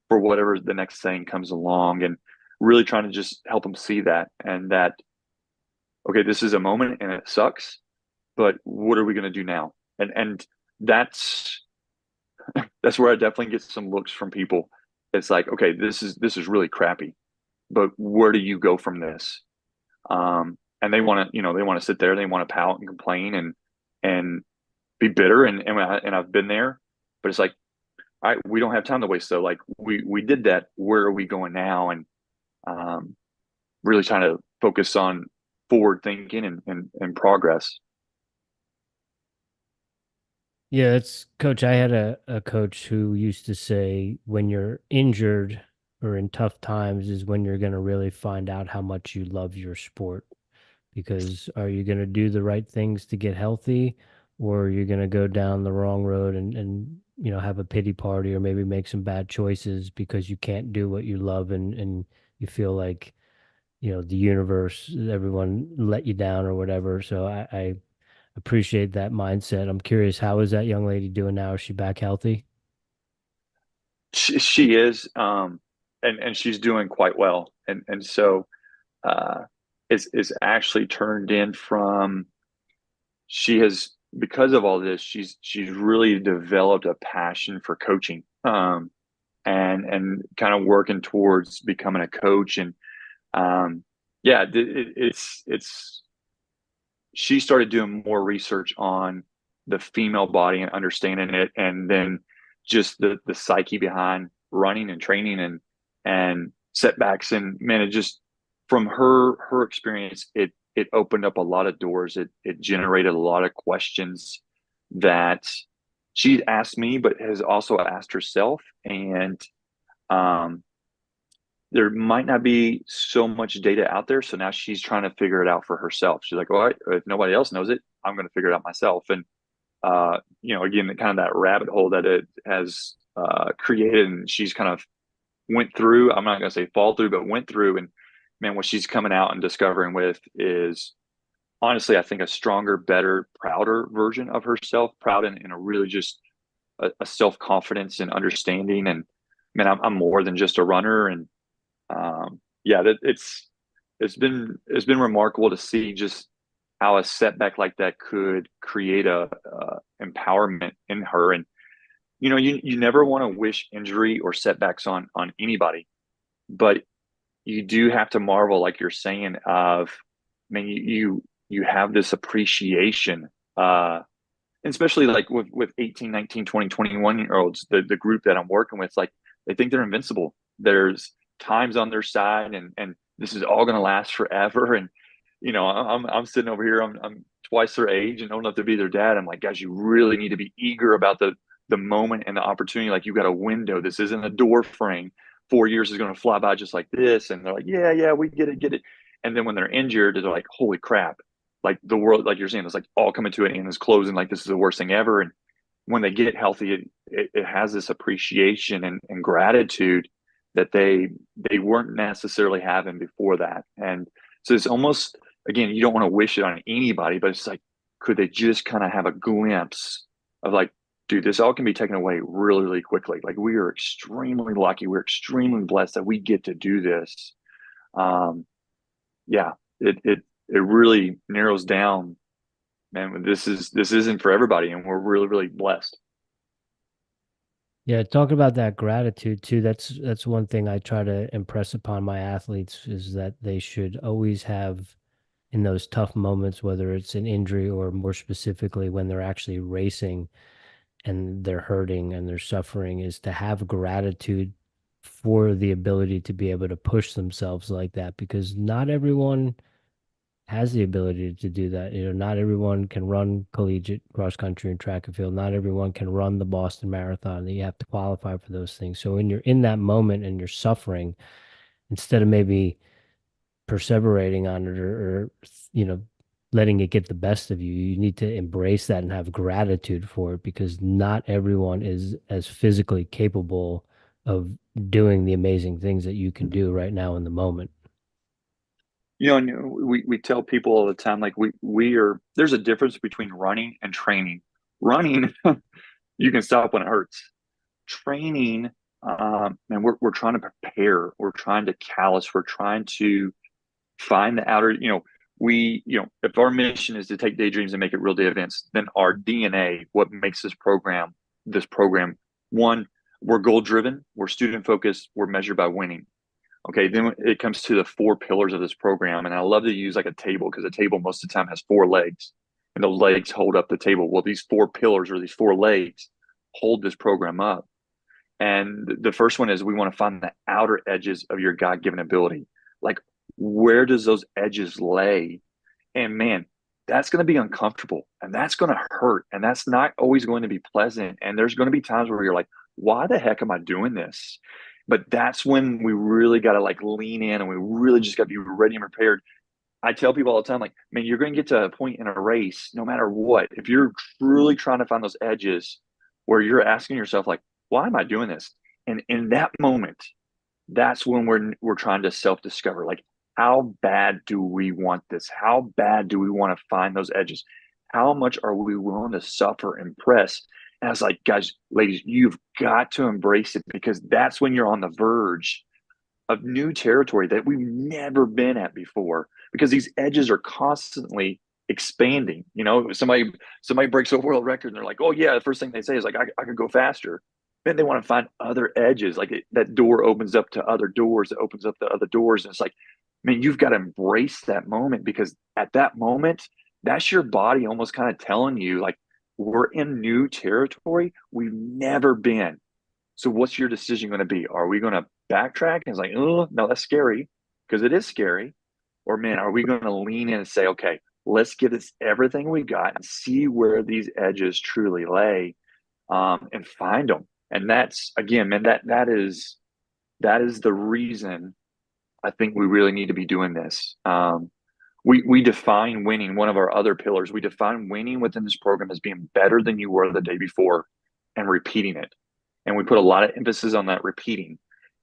Speaker 2: for whatever the next thing comes along. And really trying to just help them see that, and that, okay, this is a moment and it sucks, but what are we going to do now? And that's that's where I definitely get some looks from people. It's like, okay, this is really crappy, but where do you go from this? And they want to, they want to sit there, they want to pout and complain and be bitter, and I've been there, but it's like, all right, we don't have time to waste. So like we did that. Where are we going now? And um, really trying to focus on forward thinking and progress.
Speaker 1: Yeah, it's coach. I had a coach who used to say when you're injured or in tough times is when you're going to really find out how much you love your sport. Because are you going to do the right things to get healthy, or are you going to go down the wrong road and have a pity party or maybe make some bad choices because you can't do what you love and you feel like the universe, everyone let you down or whatever. So I appreciate that mindset. I'm curious, how is that young lady doing now? Is she back healthy?
Speaker 2: She is, and she's doing quite well. And so is actually turned in from she has because of all this, she's really developed a passion for coaching, and kind of working towards becoming a coach. And yeah, it's she started doing more research on the female body and understanding it, and then just the psyche behind running and training and setbacks. And man, it just from her experience, it opened up a lot of doors. It generated a lot of questions that she asked me, but has also asked herself. And um, there might not be so much data out there. So now she's trying to figure it out for herself. She's like, all right, if nobody else knows it, I'm going to figure it out myself. And, again, kind of that rabbit hole that it has created, and she's kind of went through, I'm not going to say fall through, but went through. And man, what she's coming out and discovering with is honestly, I think a stronger, better, prouder version of herself, proud in a really just a self-confidence and understanding. And man, I'm more than just a runner. And yeah, that it's been remarkable to see just how a setback like that could create a empowerment in her. And you never want to wish injury or setbacks on anybody, but you do have to marvel, like you're saying, of man, you have this appreciation, and especially like with 18, 19, 20, 21 year olds, the group that I'm working with, like they think they're invincible. There's times on their side, and this is all going to last forever. And I'm sitting over here, I'm twice their age and old enough to be their dad. I'm like, guys, you really need to be eager about the moment and the opportunity. Like, you got a window. This isn't a door frame. 4 years is going to fly by just like this. And they're like, yeah, we get it. And then when they're injured, they're like, holy crap. Like the world, like you're saying, it's like all coming to an end, is closing. Like, this is the worst thing ever. And when they get healthy, it has this appreciation and gratitude that they weren't necessarily having before that. And so it's almost, again, you don't want to wish it on anybody, but it's like, could they just kind of have a glimpse of like, dude, this all can be taken away really, really quickly. Like, we are extremely lucky. We're extremely blessed that we get to do this. Yeah, it really narrows down, man. This isn't for everybody, and we're really, really blessed.
Speaker 1: Yeah, talk about that gratitude too. That's one thing I try to impress upon my athletes is that they should always have in those tough moments, whether it's an injury or more specifically when they're actually racing and they're hurting and they're suffering, is to have gratitude for the ability to be able to push themselves like that, because not everyone has the ability to do that. Not everyone can run collegiate cross country and track and field. Not everyone can run the Boston Marathon. You have to qualify for those things. So when you're in that moment and you're suffering, instead of maybe perseverating on it or letting it get the best of you, you need to embrace that and have gratitude for it, because not everyone is as physically capable of doing the amazing things that you can do right now in the moment.
Speaker 2: And we tell people all the time, like we are. There's a difference between running and training. Running, you can stop when it hurts. Training, and we're trying to prepare. We're trying to callous. We're trying to find the outer. If our mission is to take daydreams and make it real day events, then our DNA, what makes this program One, we're goal driven, we're student focused, we're measured by winning. Okay, then it comes to the 4 pillars of this program. And I love to use like a table, because a table most of the time has 4 legs, and the legs hold up the table. Well, these 4 pillars, or these 4 legs, hold this program up. And the first one is, we want to find the outer edges of your God-given ability. Like, where does those edges lay? And man, that's going to be uncomfortable, and that's going to hurt, and that's not always going to be pleasant. And there's going to be times where you're like, why the heck am I doing this? But that's when we really got to like lean in, and we really just got to be ready and prepared. I tell people all the time, like, man, you're going to get to a point in a race, no matter what, if you're truly trying to find those edges where you're asking yourself, like, why am I doing this? And in that moment, that's when we're trying to self-discover, like, how bad do we want this? How bad do we want to find those edges? How much are we willing to suffer and press? And I was like, guys, ladies, you've got to embrace it, because that's when you're on the verge of new territory that we've never been at before, because these edges are constantly expanding. You know, somebody breaks a world record and they're like, oh yeah, the first thing they say is like, I could go faster. Then they want to find other edges, like that door opens up to other doors, that opens up to other doors. And it's like, man, you've got to embrace that moment, because at that moment, that's your body almost kind of telling you, like, we're in new territory we've never been. So what's your decision going to be? Are we going to backtrack? And it's like, oh, no, that's scary, because it is scary. Or man, are we going to lean in and say, okay, let's give this everything we got and see where these edges truly lay, and find them. And that's, again, man, that is the reason I think we really need to be doing this. We define winning, one of our other pillars. We define winning within this program as being better than you were the day before and repeating it. And we put a lot of emphasis on that repeating.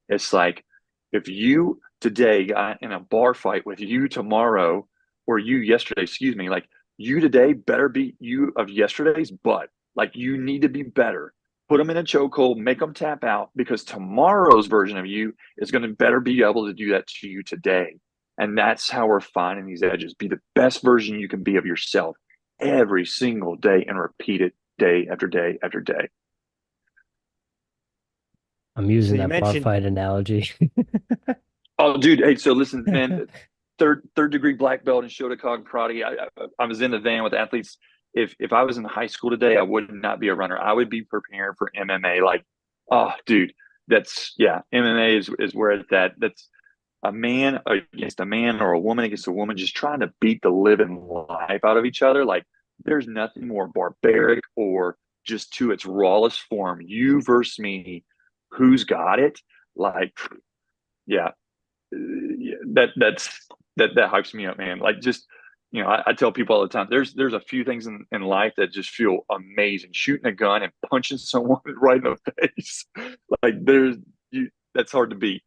Speaker 2: It's like, if you today got in a bar fight with you tomorrow, or you yesterday, excuse me, like, you today better beat you of yesterday's butt. Like, you need to be better. Put them in a chokehold, make them tap out, because tomorrow's version of you is going to better be able to do that to you today. And that's how we're finding these edges. Be the best version you can be of yourself every single day, and repeat it day after day after day.
Speaker 1: I'm using
Speaker 3: you
Speaker 1: that bar
Speaker 3: mentioned
Speaker 1: fight analogy.
Speaker 2: Oh, dude. Hey, so listen, man, third degree black belt in Shotokan karate. I was in the van with athletes. If I was in high school today, I would not be a runner. I would be preparing for MMA. Like, oh, dude, that's, yeah, MMA is where it's at. That's a man against a man, or a woman against a woman, just trying to beat the living life out of each other. Like, there's nothing more barbaric, or just to its rawest form. You versus me, who's got it? Like, yeah, that hypes me up, man. Like, just, you know, I tell people all the time, there's a few things in life that just feel amazing. Shooting a gun and punching someone right in the face, like, that's hard to beat.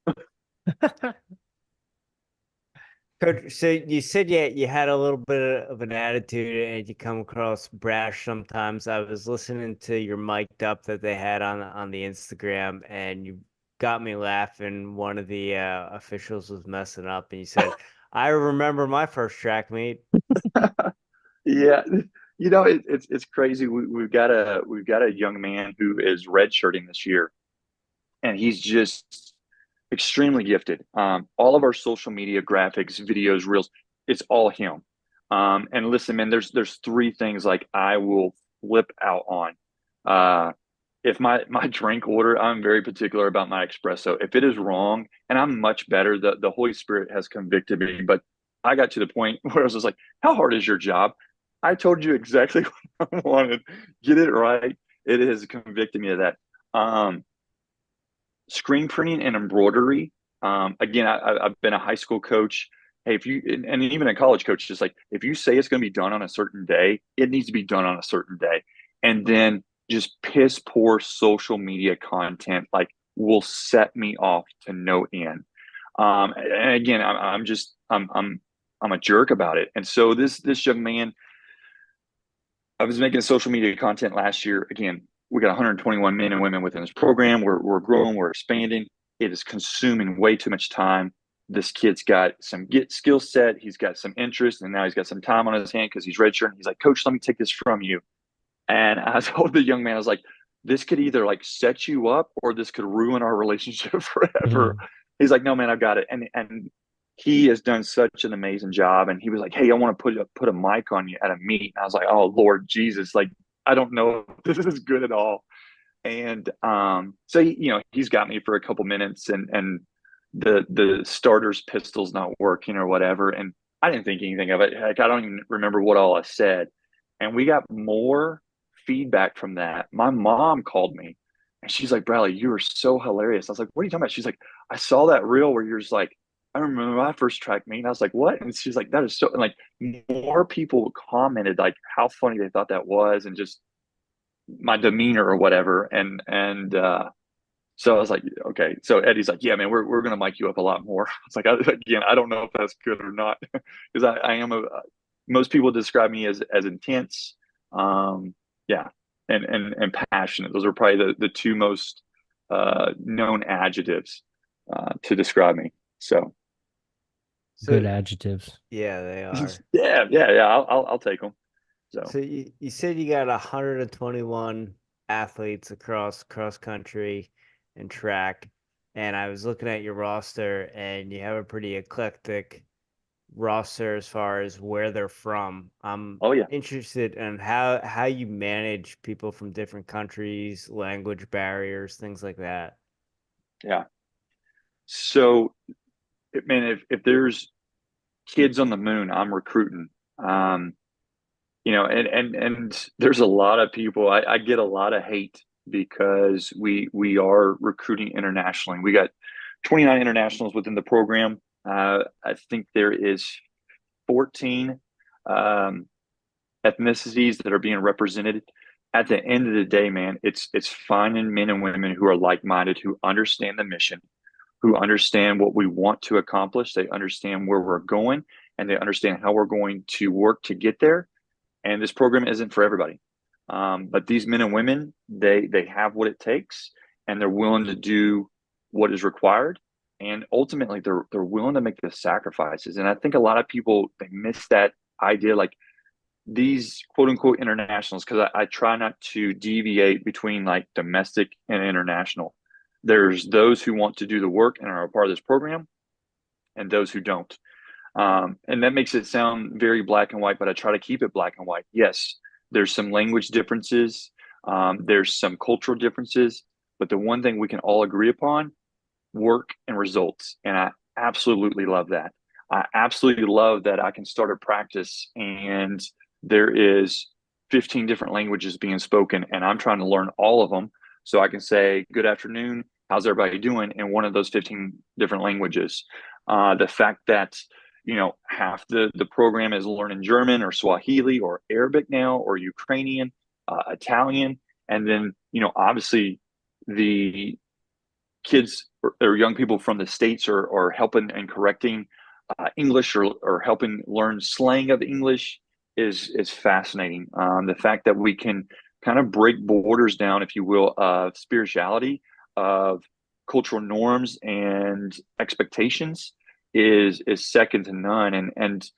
Speaker 3: Coach, so you said you had a little bit of an attitude and you come across brash sometimes. I was listening to your mic'd up that they had on the Instagram, and you got me laughing. One of the officials was messing up, and you said, "I remember my first track meet."
Speaker 2: Yeah, you know, it's crazy. We've got a young man who is redshirting this year, and he's just extremely gifted. All of our social media graphics, videos, reels, it's all him. And listen, man, there's 3 things like I will flip out on. If my drink order, I'm very particular about my espresso. If it is wrong, and I'm much better, the Holy Spirit has convicted me, but I got to the point where I was just like, how hard is your job? I told you exactly what I wanted. Get it right. It has convicted me of that. Screen printing and embroidery. Again, I've been a high school coach. Hey, if you, and even a college coach, just like, if you say it's going to be done on a certain day, it needs to be done on a certain day. And then just piss poor social media content, like, will set me off to no end. And again, I'm a jerk about it. And so this young man, I was making social media content last year. Again, we got 121 men and women within this program. We're growing, we're expanding. It is consuming way too much time. This kid's got some skill set. He's got some interest, and now he's got some time on his hand because he's redshirting. He's like, Coach, let me take this from you. And I told the young man, I was like, this could either like set you up or this could ruin our relationship forever.
Speaker 1: Mhm.
Speaker 2: He's like, no, man, I've got it. And he has done such an amazing job. And he was like, hey, I want to put a mic on you at a meet. And I was like, oh, Lord Jesus, like, I don't know if this is good at all. And so he's got me for a couple minutes, and the starter's pistol's not working or whatever. And I didn't think anything of it. Heck, I don't even remember what all I said. And we got more feedback from that. My mom called me and she's like, Bradley, you were so hilarious. I was like, what are you talking about? She's like, I saw that reel where you're just like, I remember my first track meet. And I was like, what? And she's like, that is so, and like more people commented like how funny they thought that was and just my demeanor or whatever. And so I was like, okay. So Eddie's like, yeah, man, we're gonna mic you up a lot more. It's like, again, I don't know if that's good or not, because I am most people describe me as intense, yeah, and passionate. Those are probably the two most known adjectives to describe me. So
Speaker 1: Good adjectives.
Speaker 3: yeah, they are.
Speaker 2: yeah, I'll take them.
Speaker 3: So you said you got 121 athletes across cross country and track, and I was looking at your roster, and you have a pretty eclectic roster as far as where they're from. I'm interested in how you manage people from different countries, language barriers, things like that.
Speaker 2: Yeah. So, man, if there's kids on the moon, I'm recruiting. And there's a lot of people. I get a lot of hate because we are recruiting internationally. We got 29 internationals within the program. I think there is 14 ethnicities that are being represented. At the end of the day, man, it's finding men and women who are like-minded, who understand the mission, who understand what we want to accomplish. They understand where we're going, and they understand how we're going to work to get there. And this program isn't for everybody. But these men and women, they have what it takes, and they're willing to do what is required. And ultimately, they're willing to make the sacrifices. And I think a lot of people, they miss that idea, like these quote unquote internationals, because I try not to deviate between like domestic and international. There's those who want to do the work and are a part of this program, and those who don't. And that makes it sound very black and white, but I try to keep it black and white. Yes, there's some language differences, there's some cultural differences, but the one thing we can all agree upon, work and results. And I absolutely love that. I absolutely love that I can start a practice and there is 15 different languages being spoken, and I'm trying to learn all of them so I can say, good afternoon, how's everybody doing in one of those 15 different languages. The fact that half the program is learning German or Swahili or Arabic now, or Ukrainian, Italian. And then, obviously the kids or young people from the States are helping and correcting English or helping learn slang of English is fascinating. The fact that we can kind of break borders down, if you will, of spirituality, of cultural norms and expectations is second to none. And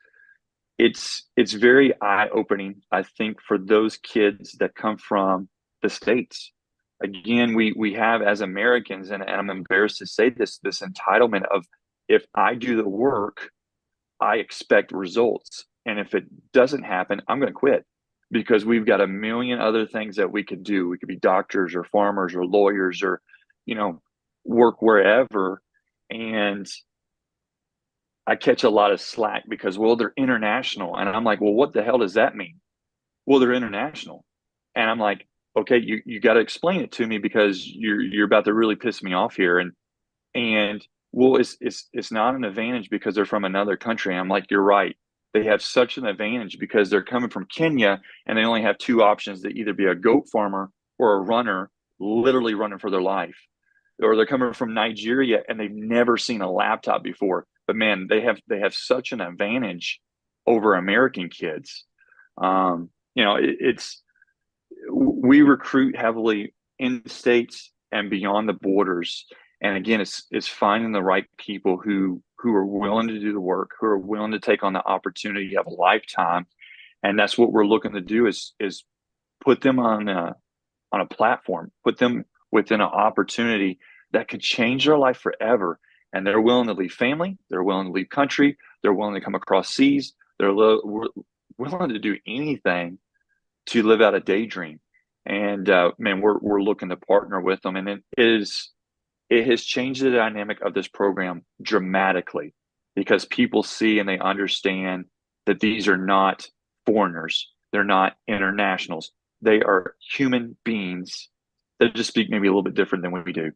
Speaker 2: it's very eye-opening, I think, for those kids that come from the States. Again, we have, as Americans, and I'm embarrassed to say this entitlement of, if I do the work, I expect results. And if it doesn't happen, I'm going to quit, because we've got a million other things that we could do. We could be doctors or farmers or lawyers or, work wherever. And I catch a lot of slack because, well, they're international. And I'm like, well, what the hell does that mean? Well, they're international. And I'm like, okay, you got to explain it to me, because you're about to really piss me off here. And well, it's not an advantage because they're from another country. I'm like, you're right. They have such an advantage because they're coming from Kenya and they only have two options, to either be a goat farmer or a runner, literally running for their life. Or they're coming from Nigeria and they've never seen a laptop before. But man, they have such an advantage over American kids. We recruit heavily in the States and beyond the borders. And again, it's finding the right people who are willing to do the work, who are willing to take on the opportunity of a lifetime. And that's what we're looking to do is put them on on a platform, put them within an opportunity that could change their life forever. And they're willing to leave family, they're willing to leave country, they're willing to come across seas, they're willing to do anything to live out a daydream. And man, we're looking to partner with them, and it has changed the dynamic of this program dramatically, because people see and they understand that these are not foreigners, they're not internationals, they are human beings that just speak maybe a little bit different than we do.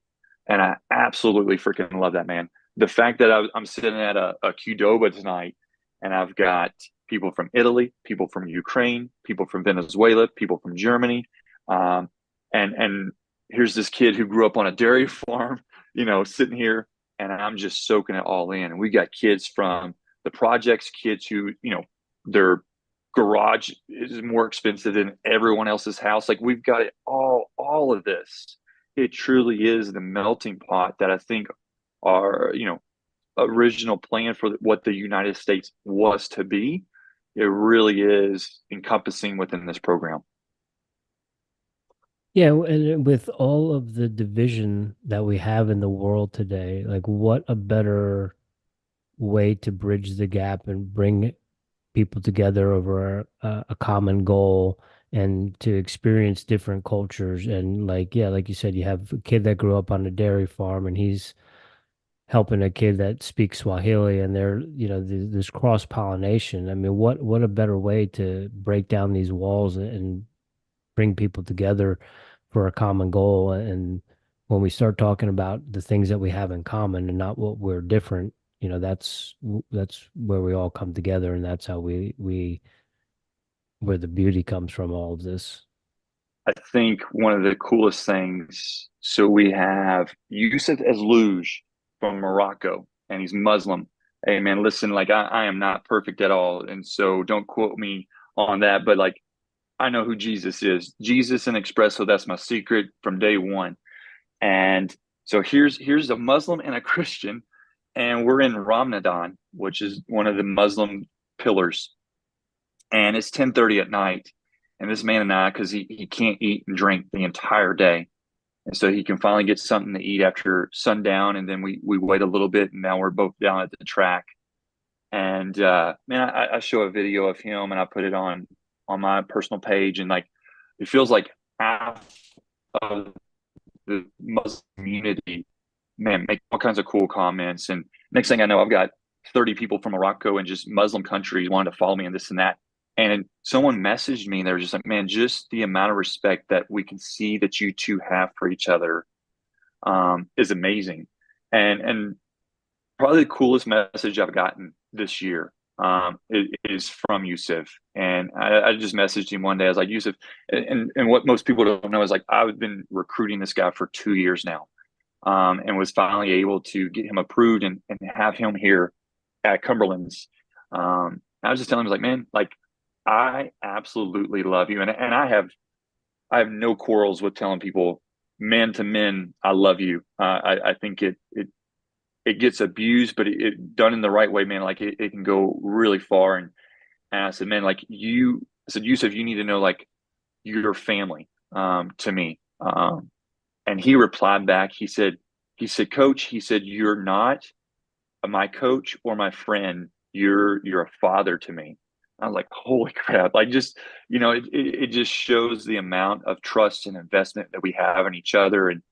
Speaker 2: And I absolutely freaking love that, man. The fact that I'm sitting at a Qdoba tonight, and I've got people from Italy, people from Ukraine, people from Venezuela, people from Germany, and here's this kid who grew up on a dairy farm, sitting here, and I'm just soaking it all in. And we got kids from the projects, kids who, their garage is more expensive than everyone else's house. Like, we've got it all of this. It truly is the melting pot that I think our, original plan for what the United States was to be. It really is encompassing within this program.
Speaker 1: Yeah, and with all of the division that we have in the world today, like, what a better way to bridge the gap and bring people together over a common goal and to experience different cultures. And like, yeah, like you said, you have a kid that grew up on a dairy farm and he's helping a kid that speaks Swahili, and they're, this cross pollination. I mean, what a better way to break down these walls and bring people together for a common goal. And when we start talking about the things that we have in common and not what we're different, that's where we all come together, and that's how we where the beauty comes from all of this.
Speaker 2: I think one of the coolest things, so we have Yousef as Luge from Morocco, and he's Muslim. Hey man, listen, like, I am not perfect at all, and so don't quote me on that, but like, I know who Jesus is. Jesus and espresso, that's my secret from day one. And so here's a Muslim and a Christian, and we're in Ramadan, which is one of the Muslim pillars. And it's 10:30 at night. And this man and I, because he can't eat and drink the entire day. And so he can finally get something to eat after sundown. And then we wait a little bit, and now we're both down at the track. And man, I show a video of him, and I put it on my personal page, and like, it feels like half of the Muslim community, man, make all kinds of cool comments. And next thing I know, I've got 30 people from Morocco and just Muslim countries wanting to follow me and this and that. And someone messaged me, and they were just like, man, just the amount of respect that we can see that you two have for each other is amazing. And probably the coolest message I've gotten this year is from Yousef. And I just messaged him one day. I was like, Yousef, and what most people don't know is, like, I've been recruiting this guy for 2 years now, and was finally able to get him approved and have him here at Cumberlands. I was just telling him, like, man, like, I absolutely love you. And I have no quarrels with telling people, man to men, I love you. I think it gets abused, but it done in the right way, man. Like, it can go really far. And I said, man, like, I said, Yousef, you need to know, like, your family to me. And he replied back. He said, Coach, he said, you're not my coach or my friend. You're a father to me. I was like, holy crap. Like, just, it just shows the amount of trust and investment that we have in each other. And,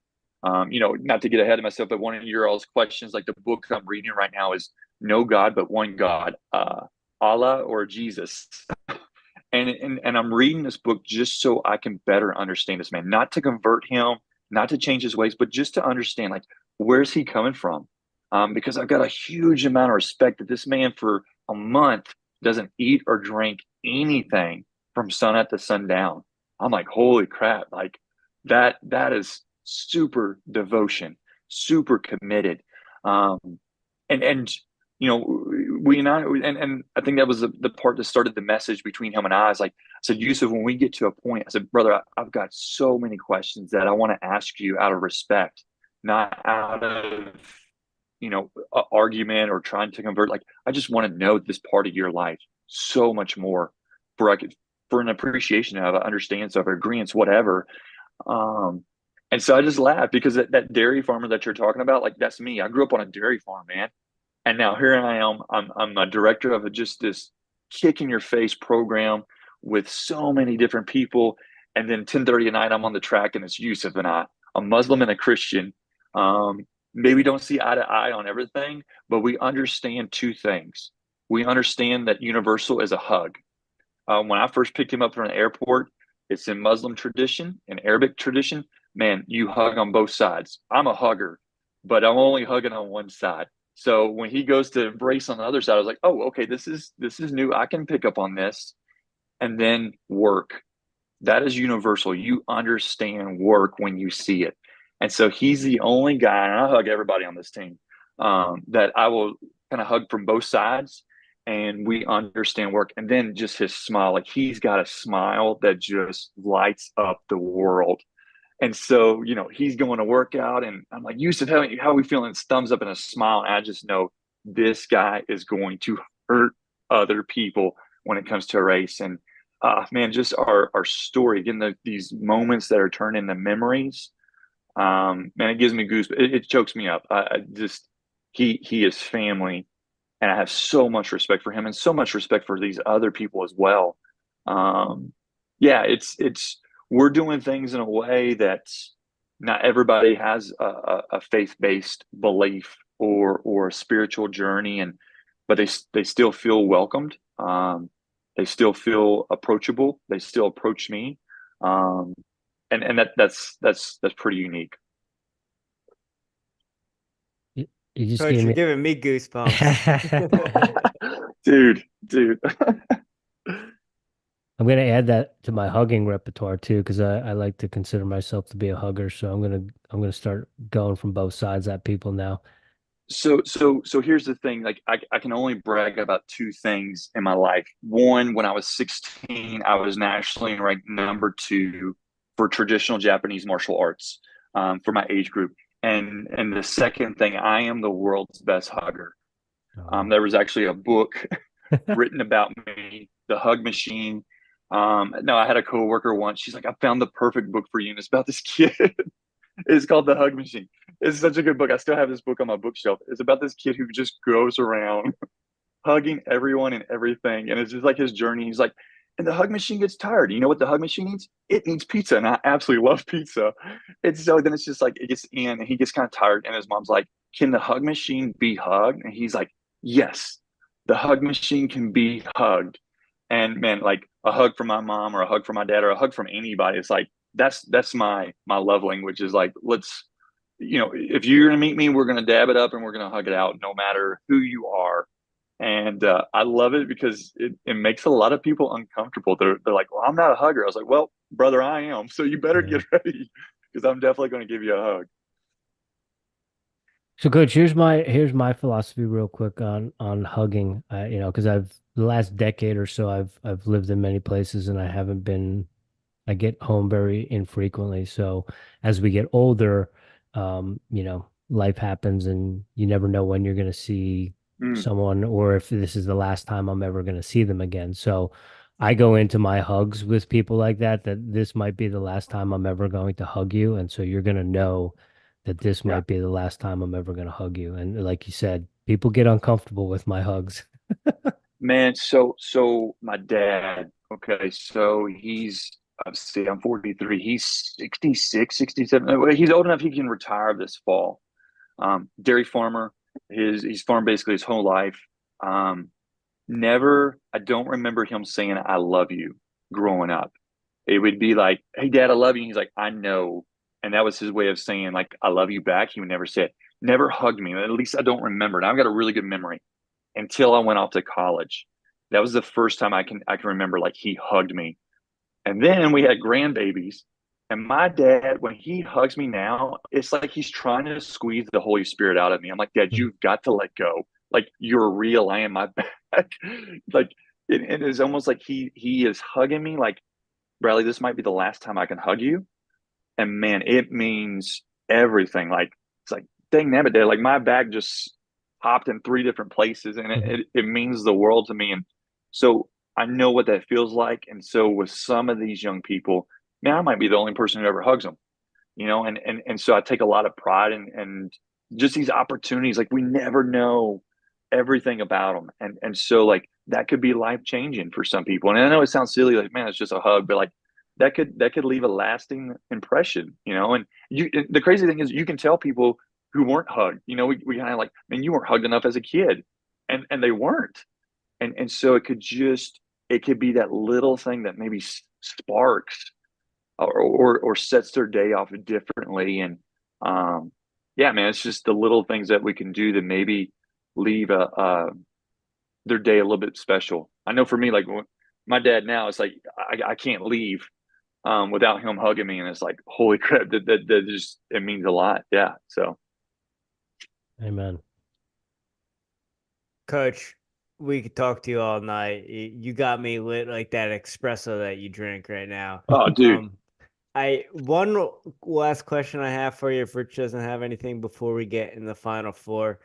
Speaker 2: not to get ahead of myself, but one of your all's questions, like, the book I'm reading right now is No God But One God, Allah or Jesus. And I'm reading this book just so I can better understand this man, not to convert him, not to change his ways, but just to understand, like, where's he coming from? Because I've got a huge amount of respect that this man for a month doesn't eat or drink anything from sun up to sundown. I'm like, holy crap. Like, that is super devotion, super committed. And we and I think that was the part that started the message between him and I. Is like, I said, Yousef, when we get to a point, I said, brother, I've got so many questions that I want to ask you out of respect, not out of argument or trying to convert. Like, I just want to know this part of your life so much more for an appreciation of understanding of agreements, whatever. And so I just laughed because that dairy farmer that you're talking about, like that's me. I grew up on a dairy farm, man. And now here I am. I'm a director of just this kick in your face program with so many different people. And then 10:30 at night, I'm on the track, and it's Yousef and I, a Muslim and a Christian. Maybe don't see eye to eye on everything, but we understand two things. We understand that universal is a hug. When I first picked him up from the airport, it's in Muslim tradition, in Arabic tradition. Man, you hug on both sides. I'm a hugger, but I'm only hugging on one side. So when he goes to embrace on the other side, I was like, oh, okay, this is new. I can pick up on this. And then work. That is universal. You understand work when you see it. And so he's the only guy, and I hug everybody on this team, that I will kind of hug from both sides, and we understand work. And then just his smile, like he's got a smile that just lights up the world. And so, he's going to work out, and I'm like, Yousef, how are we feeling? It's thumbs up and a smile. And I just know this guy is going to hurt other people when it comes to a race. And man, just our story, getting these moments that are turned into memories. Man, it gives me goosebumps. It chokes me up. I just he is family, and I have so much respect for him and so much respect for these other people as well. Yeah, it's we're doing things in a way that not everybody has a faith-based belief or a spiritual journey, but they still feel welcomed. They still feel approachable. They still approach me, and that's pretty unique.
Speaker 1: You just
Speaker 3: Coach,
Speaker 1: gave
Speaker 3: you're
Speaker 1: me.
Speaker 3: giving me goosebumps.
Speaker 2: Dude.
Speaker 1: I'm gonna add that to my hugging repertoire too, because I like to consider myself to be a hugger. So I'm gonna start going from both sides at people now.
Speaker 2: So here's the thing. Like I can only brag about two things in my life. One, when I was 16, I was nationally ranked number two for traditional Japanese martial arts, for my age group. And the second thing, I am the world's best hugger.
Speaker 1: Oh.
Speaker 2: There was actually a book written about me, The Hug Machine. No, I had a coworker once. She's like, I found the perfect book for you, and it's about this kid. It's called The Hug Machine. It's such a good book. I still have this book on my bookshelf. It's about this kid who just goes around hugging everyone and everything. And it's just like his journey. He's like, and the hug machine gets tired. You know what the hug machine needs? It needs pizza. And I absolutely love pizza. And so then it's just like it gets in and he gets kind of tired. And his mom's like, can the hug machine be hugged? And he's like, yes, the hug machine can be hugged. And man, like a hug from my mom or a hug from my dad or a hug from anybody, it's like that's my love language is like, let's, if you're gonna meet me, we're gonna dab it up and we're gonna hug it out, no matter who you are. And I love it because it makes a lot of people uncomfortable. They're like, well, I'm not a hugger. I was like, well, brother, I am. So you better
Speaker 1: Yeah.
Speaker 2: get ready because I'm definitely going to give you a hug.
Speaker 1: So, Coach, here's my philosophy, real quick, on hugging. Because I've the last decade or so, I've lived in many places, and I haven't been. I get home very infrequently. So, as we get older, life happens, and you never know when you're going to see
Speaker 2: Mm,
Speaker 1: someone, or if this is the last time I'm ever going to see them again. So, I go into my hugs with people like that this might be the last time I'm ever going to hug you, and so you're going to know that this
Speaker 2: yeah,
Speaker 1: might be the last time I'm ever going to hug you. And like you said, people get uncomfortable with my hugs.
Speaker 2: man. So my dad. Okay, so I'm 43. He's 66, 67. Well, he's old enough he can retire this fall. Dairy farmer. He's farmed basically his whole life. Um, Never, I don't remember him saying "I love you" growing up. It would be like, "Hey, Dad, I love you." And he's like, "I know," and that was his way of saying like, "I love you" back. He would never say it. Never hugged me. At least I don't remember. And I've got a really good memory until I went off to college. That was the first time I can remember like he hugged me. And then we had grandbabies. And my dad, when he hugs me now, it's like he's trying to squeeze the Holy Spirit out of me. I'm like, Dad, you've got to let go. Like you're real. I am my back. Like it is almost like he is hugging me. Like, Bradley, this might be the last time I can hug you. And man, it means everything. Like it's like, dang nabbit, Dad. Like my back just popped in three different places, and it means the world to me. And so I know what that feels like. And so with some of these young people, man, I might be the only person who ever hugs them, and so I take a lot of pride and just these opportunities. Like, we never know everything about them, and so, like, that could be life changing for some people. And I know it sounds silly, like, man, it's just a hug, but like that could leave a lasting impression, and the crazy thing is, you can tell people who weren't hugged. We kind of like, man, you weren't hugged enough as a kid, and they weren't. And so it could be that little thing that maybe sparks or sets their day off differently. And yeah, man, it's just the little things that we can do to maybe leave their day a little bit special. I know for me, like, my dad now, it's like I can't leave without him hugging me, and it's like, holy crap, that just, it means a lot. Yeah. So
Speaker 1: Amen.
Speaker 3: Coach, we could talk to you all night. You got me lit like that espresso that you drink right now.
Speaker 2: oh, dude.
Speaker 3: One last question I have for you, if Rich doesn't have anything before we get in the final four.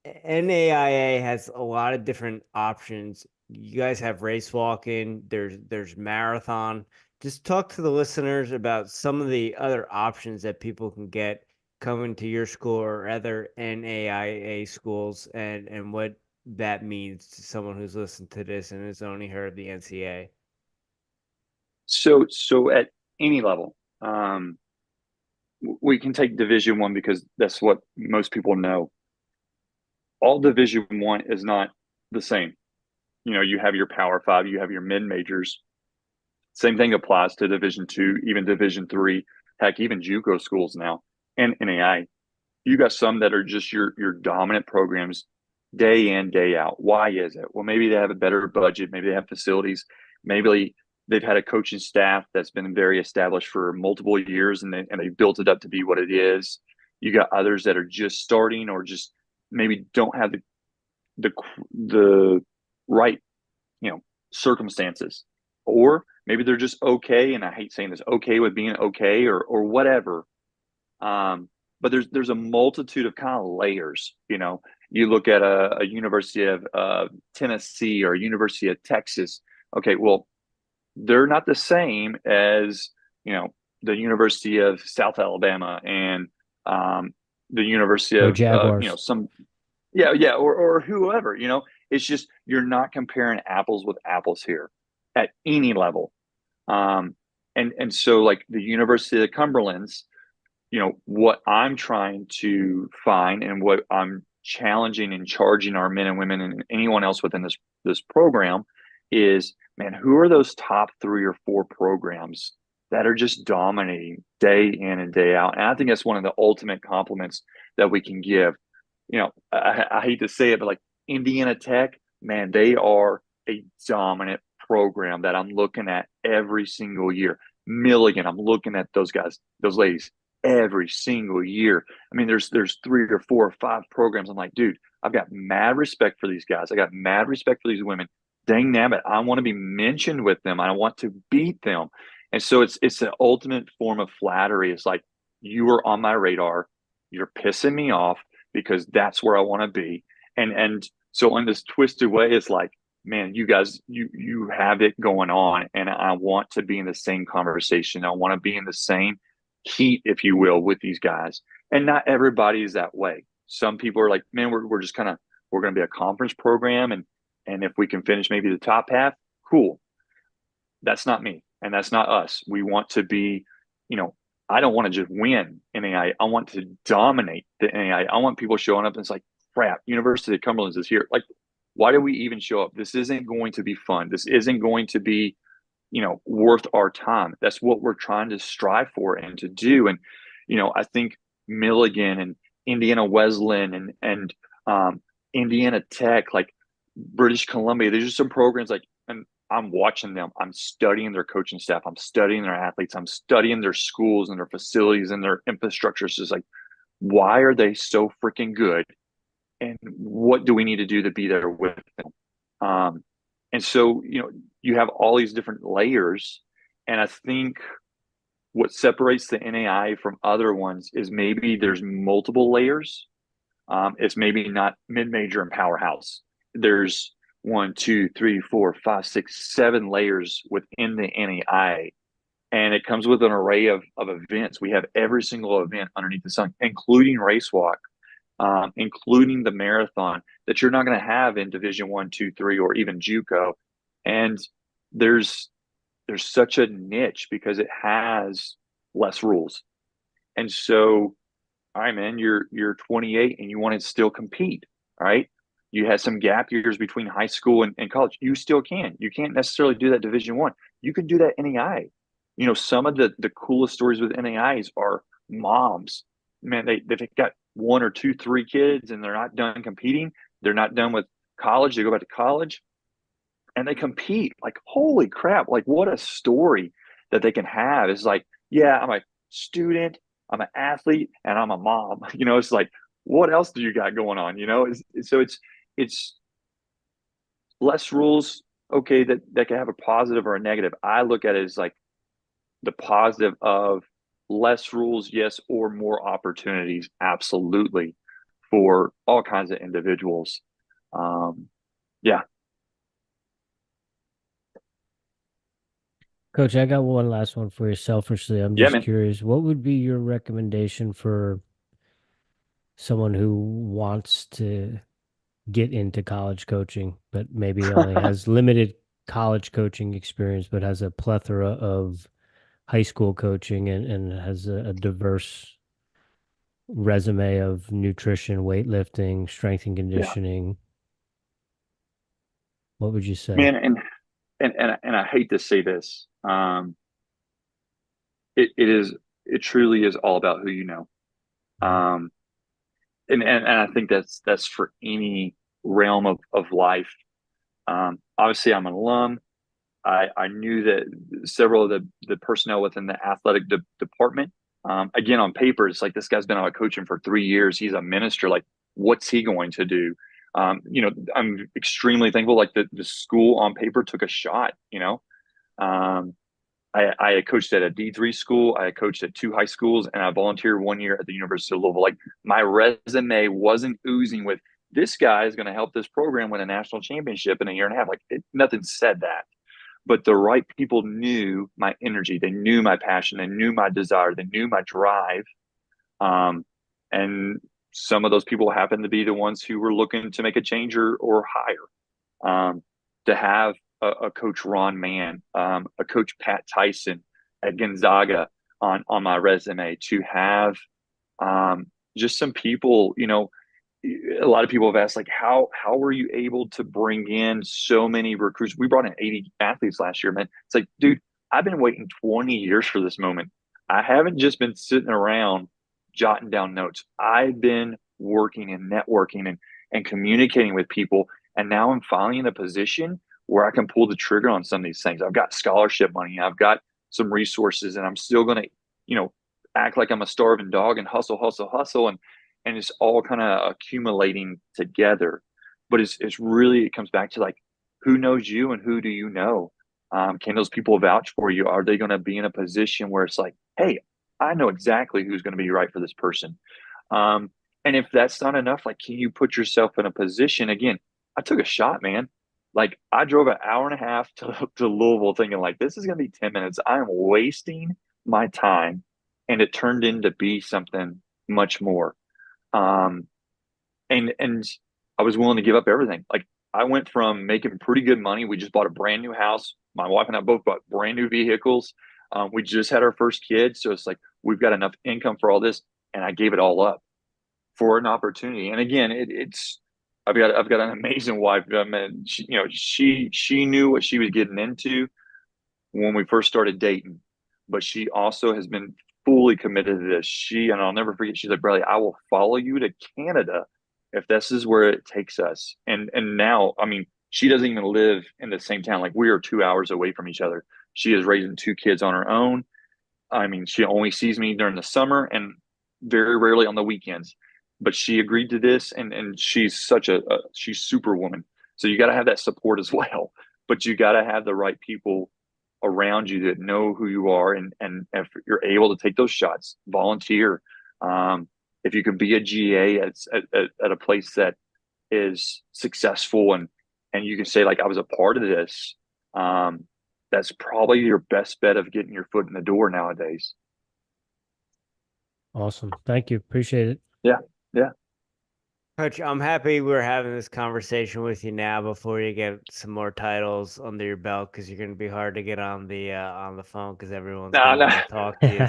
Speaker 3: NAIA has a lot of different options. You guys have race walking, there's marathon. Just talk to the listeners about some of the other options that people can get coming to your school or other NAIA schools, and what that means to someone who's listened to this and has only heard of the NCAA.
Speaker 2: So at any level, we can take Division I because that's what most people know. All Division I is not the same. You have your Power Five, you have your mid majors. Same thing applies to Division II, even Division III, heck, even JUCO schools now, and NAI. You got some that are just your dominant programs, day in, day out. Why is it? Well, maybe they have a better budget, maybe they have facilities, maybe they've had a coaching staff that's been very established for multiple years, and they built it up to be what it is. You got others that are just starting, or just maybe don't have the right circumstances, or maybe they're just okay, and I hate saying this, okay with being okay, or whatever. But there's a multitude of kind of layers. You look at a University of Tennessee or a University of Texas. Okay, well, they're not the same as the University of South Alabama and the University
Speaker 1: Go
Speaker 2: of
Speaker 1: Jaguars.
Speaker 2: some yeah, or whoever. It's just, you're not comparing apples with apples here at any level. And so, like, the University of Cumberlands, what I'm trying to find and what I'm challenging and charging our men and women and anyone else within this program is, man, who are those top 3 or 4 programs that are just dominating day in and day out? And I think that's one of the ultimate compliments that we can give. I hate to say it, but like Indiana Tech, man, they are a dominant program that I'm looking at every single year. Milligan, I'm looking at those guys, those ladies, every single year. I mean, there's 3 or 4 or 5 programs. I'm like, dude, I've got mad respect for these guys. I got mad respect for these women. Dang nabbit, I want to be mentioned with them. I want to beat them. And so it's the ultimate form of flattery. It's like, you are on my radar. You're pissing me off because that's where I want to be. And so in this twisted way, it's like, man, you guys, you have it going on, and I want to be in the same conversation. I want to be in the same heat, if you will, with these guys. And not everybody is that way. Some people are like, man, we're just kind of, we're going to be a conference program, and if we can finish maybe the top half, cool. That's not me, and that's not us. We want to be, I don't want to just win NAIA. I want to dominate the NAIA. I want people showing up and it's like, crap, University of Cumberlands is here. Like, why do we even show up? This isn't going to be fun. This isn't going to be, worth our time. That's what we're trying to strive for and to do. And, I think Milligan and Indiana Wesleyan and Indiana Tech, like British Columbia, there's just some programs like, and I'm watching them. I'm studying their coaching staff. I'm studying their athletes. I'm studying their schools and their facilities and their infrastructure. It's just like, why are they so freaking good? And what do we need to do to be there with them? And so, you have all these different layers. And I think what separates the NAI from other ones is maybe there's multiple layers. It's maybe not mid-major and powerhouse. There's 1, 2, 3, 4, 5, 6, 7 layers within the NAI And it comes with an array of events. We have every single event underneath the sun, including race walk, including the marathon that you're not going to have in Division 1, 2, 3, or even JUCO. And there's such a niche because it has less rules. And so, all right, man, you're 28 and you want to still compete, right? You had some gap years between high school and college. You still can. You can't necessarily do that Division 1. You can do that NAIA. Some of the coolest stories with NAIAs are moms. Man, they've got 1 or 2, 3 kids and they're not done competing. They're not done with college. They go back to college and they compete. Like, holy crap, like what a story that they can have. It's like, yeah, I'm a student, I'm an athlete, and I'm a mom. It's like, what else do you got going on? It's less rules. Okay, that can have a positive or a negative. I look at it as like the positive of less rules, yes, or more opportunities, absolutely, for all kinds of individuals. Yeah.
Speaker 1: Coach, I got one last one for you. Selfishly, I'm
Speaker 2: Yeah,
Speaker 1: just
Speaker 2: man.
Speaker 1: curious, what would be your recommendation for someone who wants to get into college coaching, but maybe only has limited college coaching experience, but has a plethora of high school coaching and has a diverse resume of nutrition, weightlifting, strength and
Speaker 2: Yeah,
Speaker 1: conditioning? What would you say?
Speaker 2: man. And I hate to say this. It truly is all about who you know.
Speaker 1: Mhm.
Speaker 2: Um, and I think that's for any realm of life. Obviously, I'm an alum. I knew that several of the personnel within the athletic department. Again, on paper, it's like this guy's been out coaching for 3 years. He's a minister. Like, what's he going to do? I'm extremely thankful. Like the school on paper took a shot. Um, I had coached at a D3 school. I had coached at 2 high schools, and I volunteered 1 year at the University of Louisville. Like, my resume wasn't oozing with this guy is going to help this program win a national championship in a year and a half. Like, nothing said that, but the right people knew my energy. They knew my passion. They knew my desire. They knew my drive. Um, and some of those people happened to be the ones who were looking to make a change or hire. To have a coach Ron Mann, a coach Pat Tyson at Gonzaga on my resume, to have just some people. A lot of people have asked, like, how were you able to bring in so many recruits? We brought in 80 athletes last year, man. It's like, dude, I've been waiting 20 years for this moment. I haven't just been sitting around jotting down notes. I've been working and networking and communicating with people. And now I'm finally in a position where I can pull the trigger on some of these things. I've got scholarship money. I've got some resources, and I'm still going to, act like I'm a starving dog and hustle, hustle, hustle. And it's all kind of accumulating together. But it's really, it comes back to, like, who knows you and who do you know? Can those people vouch for you? Are they going to be in a position where it's like, hey, I know exactly who's going to be right for this person? Um, and if that's not enough, like, can you put yourself in a position? Again, I took a shot, man. Like, I drove an hour and a half to Louisville thinking, like, this is going to be 10 minutes. I am wasting my time. And it turned into be something much more. Um, and I was willing to give up everything. Like, I went from making pretty good money. We just bought a brand new house. My wife and I both bought brand new vehicles. We just had our first kid, so it's like we've got enough income for all this, and I gave it all up for an opportunity. And again, it's I've got an amazing wife. I mean, she knew what she was getting into when we first started dating, but she also has been fully committed to this. And I'll never forget, she's like, Bradley, I will follow you to Canada if this is where it takes us. And now, I mean, she doesn't even live in the same town. Like, we are 2 hours away from each other. She is raising 2 kids on her own. I mean, she only sees me during the summer and very rarely on the weekends. But she agreed to this, and she's such she's superwoman. So you got to have that support as well. But you got to have the right people around you that know who you are, and if you're able to take those shots, volunteer. If you can be a GA at a place that is successful, and you can say, like, I was a part of this. that's probably your best bet of getting your foot in the door nowadays.
Speaker 1: Awesome. Thank you. Appreciate it.
Speaker 2: Yeah. Yeah.
Speaker 3: Coach, I'm happy we're having this conversation with you now before you get some more titles under your belt, because you're going to be hard to get on the phone because everyone's
Speaker 2: No,
Speaker 3: going to
Speaker 2: no.
Speaker 3: want to talk to you.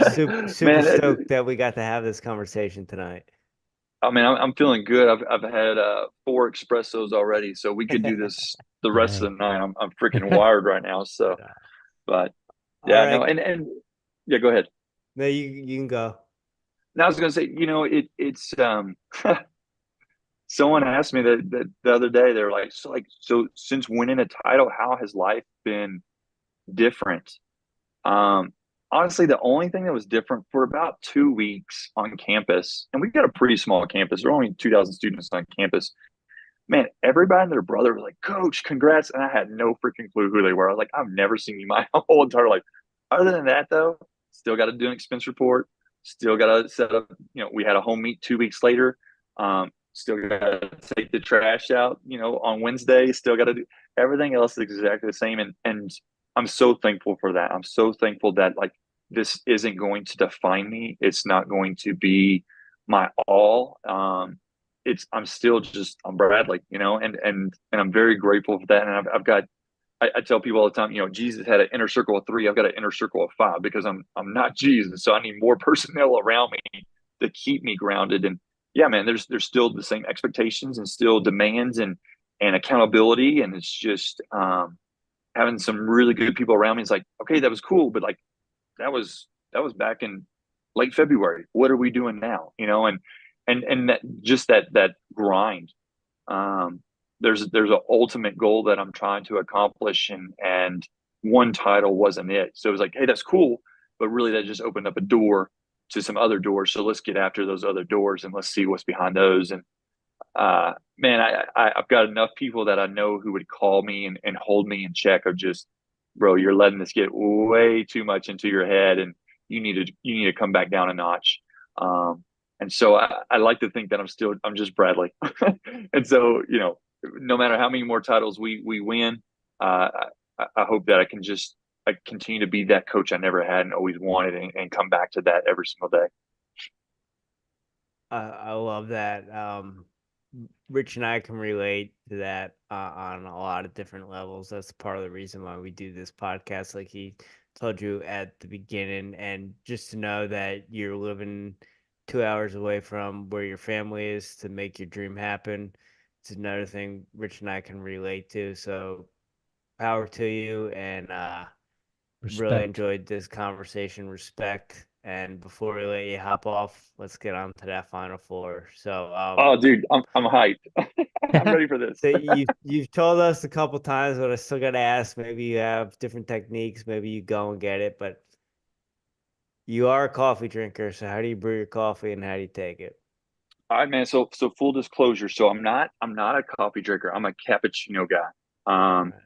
Speaker 3: So super
Speaker 2: Man,
Speaker 3: stoked that we got to have this conversation tonight.
Speaker 2: I mean, I'm feeling good. I've had 4 espressos already, so we could do this the rest of the night. I'm freaking wired right now. So, but
Speaker 3: All
Speaker 2: yeah, no,
Speaker 3: right.
Speaker 2: and yeah, go ahead.
Speaker 3: No, you can go.
Speaker 2: Now I was gonna say, it's someone asked me that the other day. They're so since winning a title, how has life been different? Um, Honestly, the only thing that was different for about 2 weeks on campus, and we got a pretty small campus. There are only 2,000 students on campus. Man, everybody and their brother was like, "Coach, congrats!" And I had no freaking clue who they were. I was like, "I've never seen you my whole entire life." Other than that, though, still got to do an expense report. Still got to set up. We had a home meet 2 weeks later. Still got to take the trash out. On Wednesday. Still got to do everything else is exactly the same. And I'm so thankful for that. I'm so thankful that this isn't going to define me. It's not going to be my all. I'm still just I'm Bradley, and I'm very grateful for that. And I've got I tell people all the time, Jesus had an inner circle of 3. I've got an inner circle of 5 because I'm not Jesus, so I need more personnel around me to keep me grounded. And yeah, man, there's still the same expectations and still demands and accountability, and it's just having some really good people around me. It's like, okay, that was cool, but like that was back in late February. What are we doing now? And that grind. Um, there's an ultimate goal that I'm trying to accomplish, and one title wasn't it. So it was like, hey, that's cool, but really that just opened up a door to some other doors. So let's get after those other doors and let's see what's behind those. And man, I've got enough people that I know who would call me and hold me in check of just, bro, you're letting this get way too much into your head, and you need to come back down a notch. And so I like to think that I'm just Bradley. And so, no matter how many more titles we win, I hope that I continue to be that coach I never had and always wanted, and come back to that every single day.
Speaker 3: I love that. Rich and I can relate to that on a lot of different levels. That's part of the reason why we do this podcast, like he told you at the beginning. And just to know that you're living 2 hours away from where your family is to make your dream happen, it's another thing Rich and I can relate to. So power to you, and really
Speaker 1: Respect.
Speaker 3: enjoyed this conversation. Respect. And before we let you hop off, let's get on to that Final Four. So,
Speaker 2: Oh, dude, I'm hyped. I'm ready for this.
Speaker 3: so you've told us a couple times, but I still got to ask. Maybe you have different techniques. Maybe you go and get it, but you are a coffee drinker. So how do you brew your coffee, and how do you take it?
Speaker 2: All right, man. So full disclosure. So I'm not a coffee drinker. I'm a cappuccino guy.
Speaker 3: All
Speaker 2: Um,
Speaker 3: right.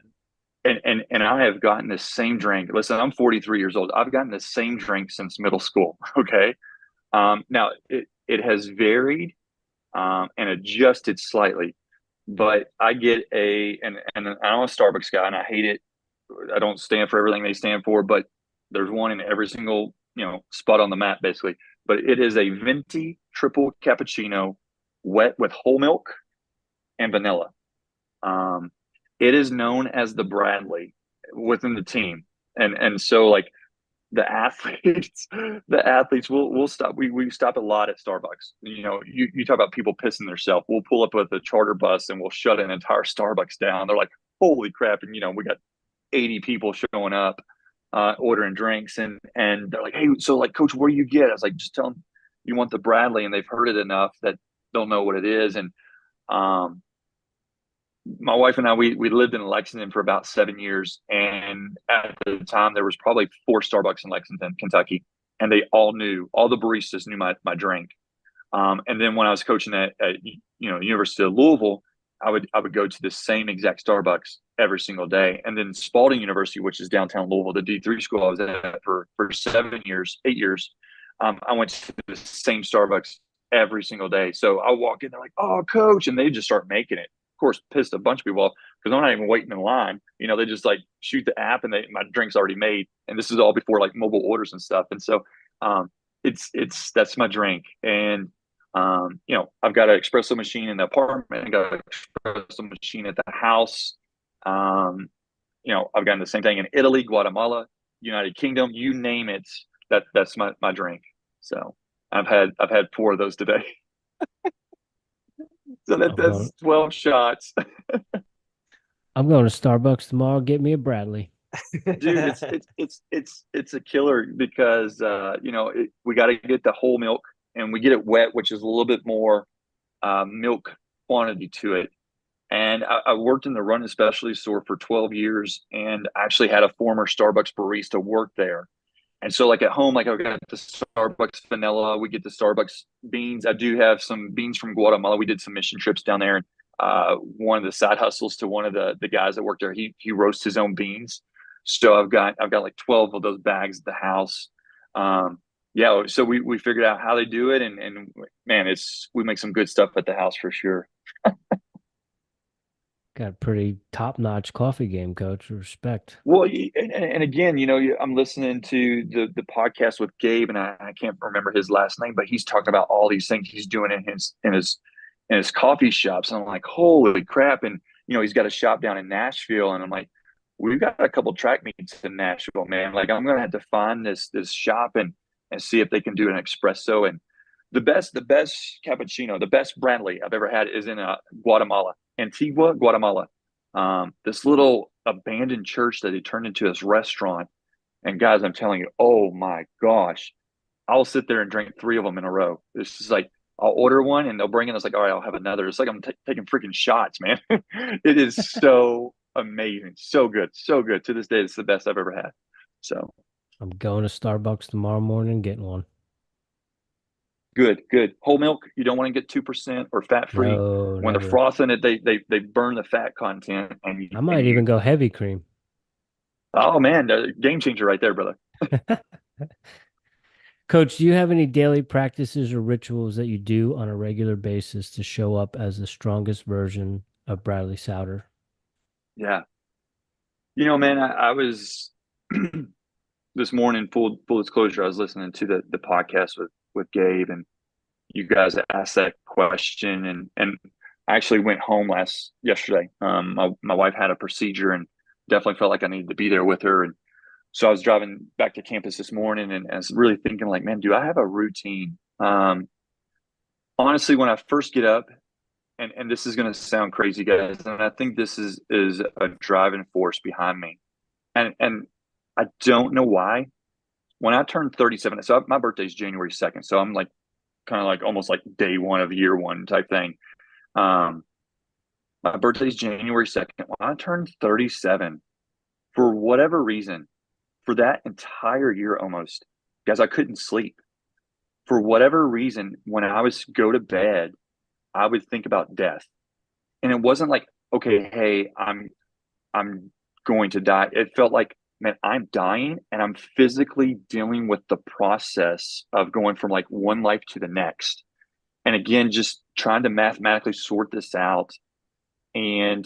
Speaker 2: and I have gotten the same drink. Listen, I'm 43 years old. I've gotten the same drink since middle school. Okay. Now it has varied and adjusted slightly, but I get and I'm a Starbucks guy, and I hate it. I don't stand for everything they stand for, but there's one in every single spot on the map, basically. But it is a venti triple cappuccino, wet with whole milk and vanilla. Um, it is known as the Bradley within the team, and so like the athletes, the athletes will stop. We stop a lot at Starbucks. You talk about people pissing themselves. We'll pull up with a charter bus and we'll shut an entire Starbucks down. They're like, holy crap! And we got 80 people showing up, ordering drinks, and they're like, hey, so like, coach, where do you get? I was like, just tell them you want the Bradley, and they've heard it enough that they'll know what it is. And um, my wife and I, we lived in Lexington for about 7 years, and at the time there was probably 4 Starbucks in Lexington, Kentucky, and they all all the baristas knew my drink. And then when I was coaching at University of Louisville, I would go to the same exact Starbucks every single day. And then Spalding University, which is downtown Louisville, the D3 school I was at for 7 years, 8 years, I went to the same Starbucks every single day. So I walk in, they're like, "Oh, coach," and they just start making it. course, pissed a bunch of people off because I'm not even waiting in line. They just like shoot the app and my drink's already made. And this is all before like mobile orders and stuff. And so that's my drink. And I've got an espresso machine in the apartment. I got an espresso machine at the house. I've gotten the same thing in Italy, Guatemala, United Kingdom, you name it. That's my drink. So I've had 4 of those today. So that's 12 shots.
Speaker 1: I'm going to Starbucks tomorrow. Get me a Bradley.
Speaker 2: Dude, it's a killer because we got to get the whole milk and we get it wet, which is a little bit more milk quantity to it. And I worked in the run and specialty store for 12 years and actually had a former Starbucks barista work there. And so like at home, like I've got the Starbucks vanilla, we get the Starbucks beans. I do have some beans from Guatemala. We did some mission trips down there. And one of the side hustles to one of the guys that worked there, he roasts his own beans. So I've got like 12 of those bags at the house. So we figured out how they do it. And man, we make some good stuff at the house for sure.
Speaker 1: Got a pretty top-notch coffee game, Coach. Respect.
Speaker 2: Well, and again, I'm listening to the podcast with Gabe, and I can't remember his last name, but he's talking about all these things he's doing in his coffee shops. And I'm like, holy crap! And he's got a shop down in Nashville, and I'm like, we've got a couple track meets in Nashville, man. Like, I'm gonna have to find this shop and see if they can do an espresso. And the best cappuccino, the best Bradley I've ever had is in Guatemala. Antigua, Guatemala. This little abandoned church that they turned into this restaurant. And guys, I'm telling you, oh my gosh, I'll sit there and drink 3 of them in a row. It's just like, I'll order one and they'll bring in, it's like, all right, I'll have another. It's like I'm taking freaking shots, man. It is so amazing. So good. So good. To this day, it's the best I've ever had. So
Speaker 1: I'm going to Starbucks tomorrow morning and getting one.
Speaker 2: Good. Whole milk. You don't want to get 2% or fat free.
Speaker 1: No,
Speaker 2: when
Speaker 1: never.
Speaker 2: they're frothing it, they burn the fat content. And
Speaker 1: I might even go heavy cream.
Speaker 2: Oh man, game changer right there, brother.
Speaker 1: Coach, do you have any daily practices or rituals that you do on a regular basis to show up as the strongest version of Bradley Sowder?
Speaker 2: Yeah. Man, I was this morning, full disclosure, I was listening to the podcast with Gabe, and you guys asked that question, and I actually went home yesterday. My wife had a procedure and definitely felt like I needed to be there with her. And so I was driving back to campus this morning and I was really thinking like, man, do I have a routine? Honestly, when I first get up, and this is going to sound crazy, guys, and I think this is a driving force behind me. And I don't know why. When I turned 37, so my birthday is January 2nd. So I'm like, kind of like almost like day one of year one type thing. My birthday is January 2nd. When I turned 37, for whatever reason, for that entire year almost, guys, I couldn't sleep. For whatever reason, when I was go to bed, I would think about death. And it wasn't like, okay, hey, I'm going to die. It felt like, man, I'm dying and I'm physically dealing with the process of going from like one life to the next. And again, just trying to mathematically sort this out. And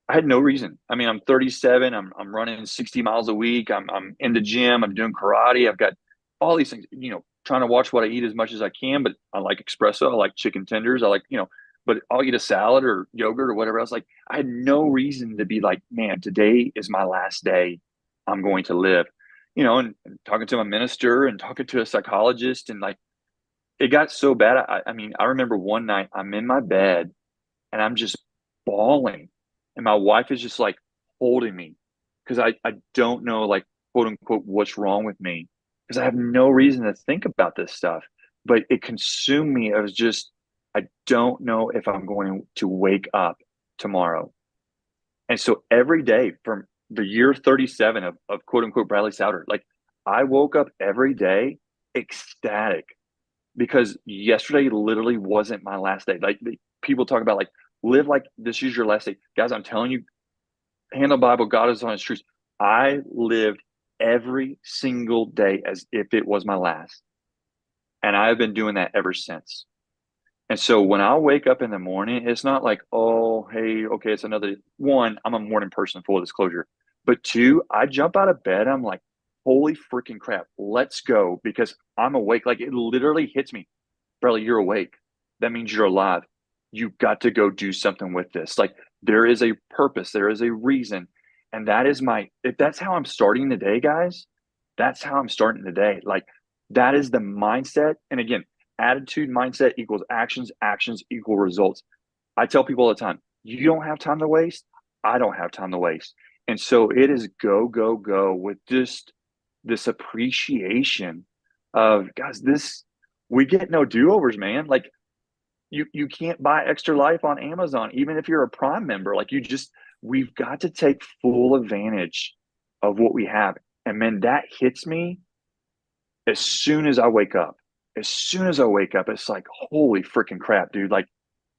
Speaker 2: I had no reason. I mean, I'm 37. I'm running 60 miles a week. I'm in the gym. I'm doing karate. I've got all these things, trying to watch what I eat as much as I can, but I like espresso. I like chicken tenders. I like, but I'll eat a salad or yogurt or whatever else. Like, I had no reason to be like, man, today is my last day. I'm going to live, and talking to my minister and talking to a psychologist, and like, it got so bad. I mean, I remember one night I'm in my bed and I'm just bawling, and my wife is just like holding me because I don't know, like, quote unquote, what's wrong with me, because I have no reason to think about this stuff, but it consumed me. I was just, I don't know if I'm going to wake up tomorrow. And so every day from the year 37 of quote unquote Bradley Sowder, like, I woke up every day ecstatic because yesterday literally wasn't my last day. Like, people talk about like, live like this is your last day. Guys, I'm telling you, handle Bible, God is on his truth. I lived every single day as if it was my last. And I've been doing that ever since. And so when I wake up in the morning, it's not like, oh, hey, okay, it's another one. I'm a morning person, full disclosure. But two, I jump out of bed. I'm like, holy freaking crap, let's go because I'm awake. Like it literally hits me. Bradley, you're awake. That means you're alive. You've got to go do something with this. Like there is a purpose, there is a reason. And that is if that's how I'm starting the day, guys, that's how I'm starting the day. Like that is the mindset. And again, attitude, mindset equals actions, actions equal results. I tell people all the time, you don't have time to waste. I don't have time to waste. And so it is go, go, go with just this appreciation of guys, we get no do-overs, man. Like you can't buy extra life on Amazon, even if you're a Prime member. Like we've got to take full advantage of what we have. And man, that hits me as soon as I wake up. As soon as I wake up, it's like, holy freaking crap, dude. Like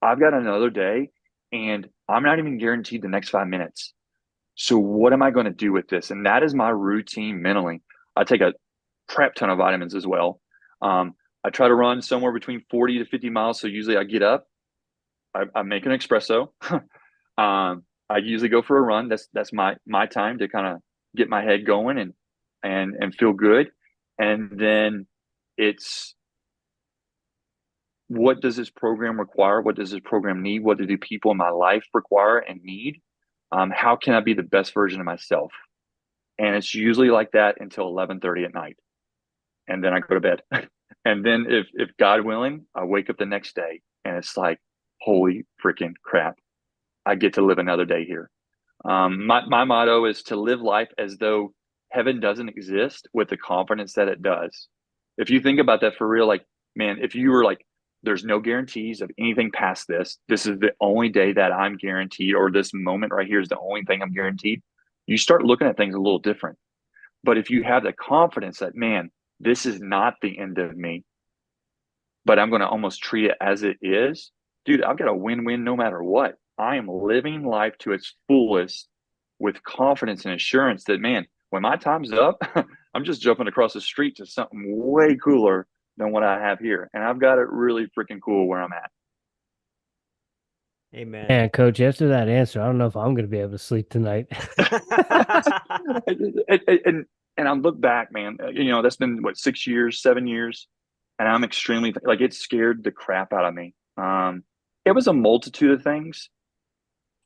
Speaker 2: I've got another day and I'm not even guaranteed the next 5 minutes. So what am I going to do with this? And that is my routine mentally. I take a crap ton of vitamins as well. I try to run somewhere between 40 to 50 miles. So usually I get up, I make an espresso. I usually go for a run. That's my time to kind of get my head going and feel good. And then it's what does this program require? What does this program need? What do people in my life require and need? How can I be the best version of myself? And it's usually like that until 11:30 at night, and then I go to bed. And then if God willing, I wake up the next day, and it's like, holy freaking crap, I get to live another day here. My motto is to live life as though heaven doesn't exist with the confidence that it does. If you think about that for real, like, man, if you were like, there's no guarantees of anything past this, this is the only day that I'm guaranteed, or this moment right here is the only thing I'm guaranteed, you start looking at things a little different. But if you have the confidence that, man, this is not the end of me, but I'm going to almost treat it as it is, dude, I've got a win-win no matter what. I am living life to its fullest with confidence and assurance that, man, when my time's up, I'm just jumping across the street to something way cooler than what I have here. And I've got it really freaking cool where I'm at.
Speaker 3: Amen.
Speaker 1: And coach, after that answer, I don't know if I'm going to be able to sleep tonight.
Speaker 2: and I look back, man, that's been what, 6 years, 7 years. And I'm extremely like, it scared the crap out of me. It was a multitude of things.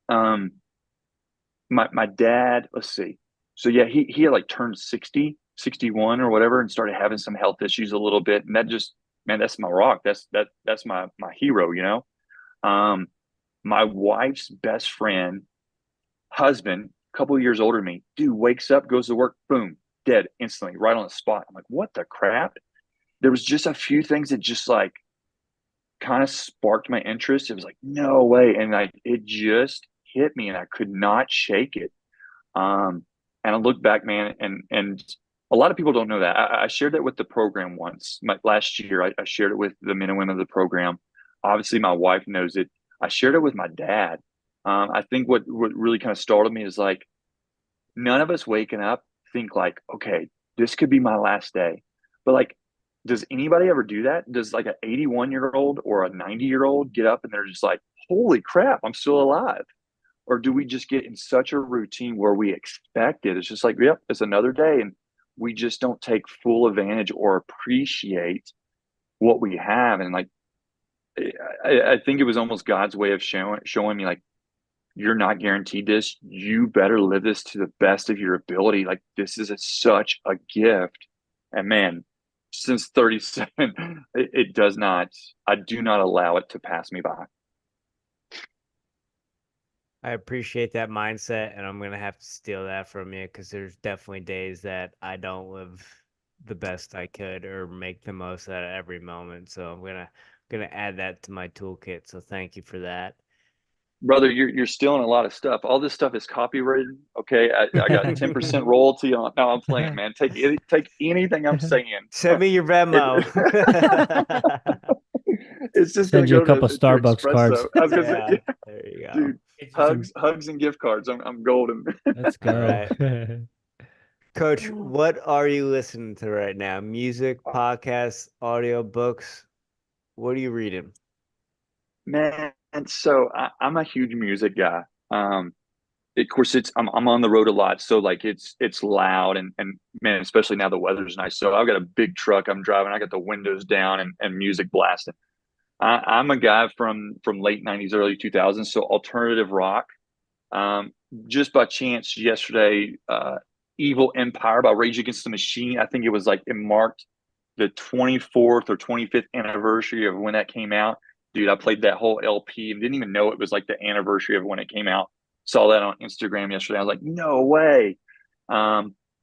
Speaker 2: My dad, let's see. So yeah, he had like turned 60, 61 or whatever, and started having some health issues a little bit. And that just, man, that's my rock. That's my hero, Um, my wife's best friend, husband, a couple of years older than me, dude wakes up, goes to work, boom, dead instantly, right on the spot. I'm like, what the crap? There was just a few things that just like kind of sparked my interest. It was like, no way. And it just hit me and I could not shake it. And I look back, man, and a lot of people don't know that. I shared that with the program once. Last year, I shared it with the men and women of the program. Obviously, my wife knows it. I shared it with my dad. I think what really kind of startled me is like, none of us waking up think like, okay, this could be my last day. But like, does anybody ever do that? Does like an 81-year-old or a 90-year-old get up and they're just like, holy crap, I'm still alive? Or do we just get in such a routine where we expect it? It's just like, yep, it's another day. And we just don't take full advantage or appreciate what we have. And like, I think it was almost God's way of showing me like, you're not guaranteed this. You better live this to the best of your ability. Like this is such a gift. And man, since 37, it does not, I do not allow it to pass me by.
Speaker 3: I appreciate that mindset, and I'm gonna have to steal that from you because there's definitely days that I don't live the best I could or make the most out of every moment. So I'm gonna add that to my toolkit. So thank you for that.
Speaker 2: Brother, you're stealing a lot of stuff. All this stuff is copyrighted. Okay, I got 10% royalty on. No, I'm playing, man. Take anything I'm saying.
Speaker 3: Send me your Venmo.
Speaker 2: It's just
Speaker 1: Send
Speaker 2: gonna
Speaker 1: you a
Speaker 2: go
Speaker 1: couple
Speaker 2: to
Speaker 1: Starbucks
Speaker 2: Espresso.
Speaker 1: cards.
Speaker 2: I was gonna say,
Speaker 3: Yeah,
Speaker 2: yeah,
Speaker 3: there you go.
Speaker 2: dude. Hugs and gift cards. I'm golden.
Speaker 1: Let's go.
Speaker 3: All Coach, what are you listening to right now? Music, podcasts, audio books? What are you reading?
Speaker 2: Man, so I'm a huge music guy. Of course, I'm on the road a lot, so like it's loud and man, especially now the weather's nice. So I've got a big truck I'm driving. I got the windows down and music blasting. I'm a guy from late '90s, early 2000s, so alternative rock. Um, just by chance, yesterday, "Evil Empire" by Rage Against the Machine. I think it was like it marked the 24th or 25th anniversary of when that came out. Dude, I played that whole LP and didn't even know it was like the anniversary of when it came out. Saw that on Instagram yesterday. I was like, no way.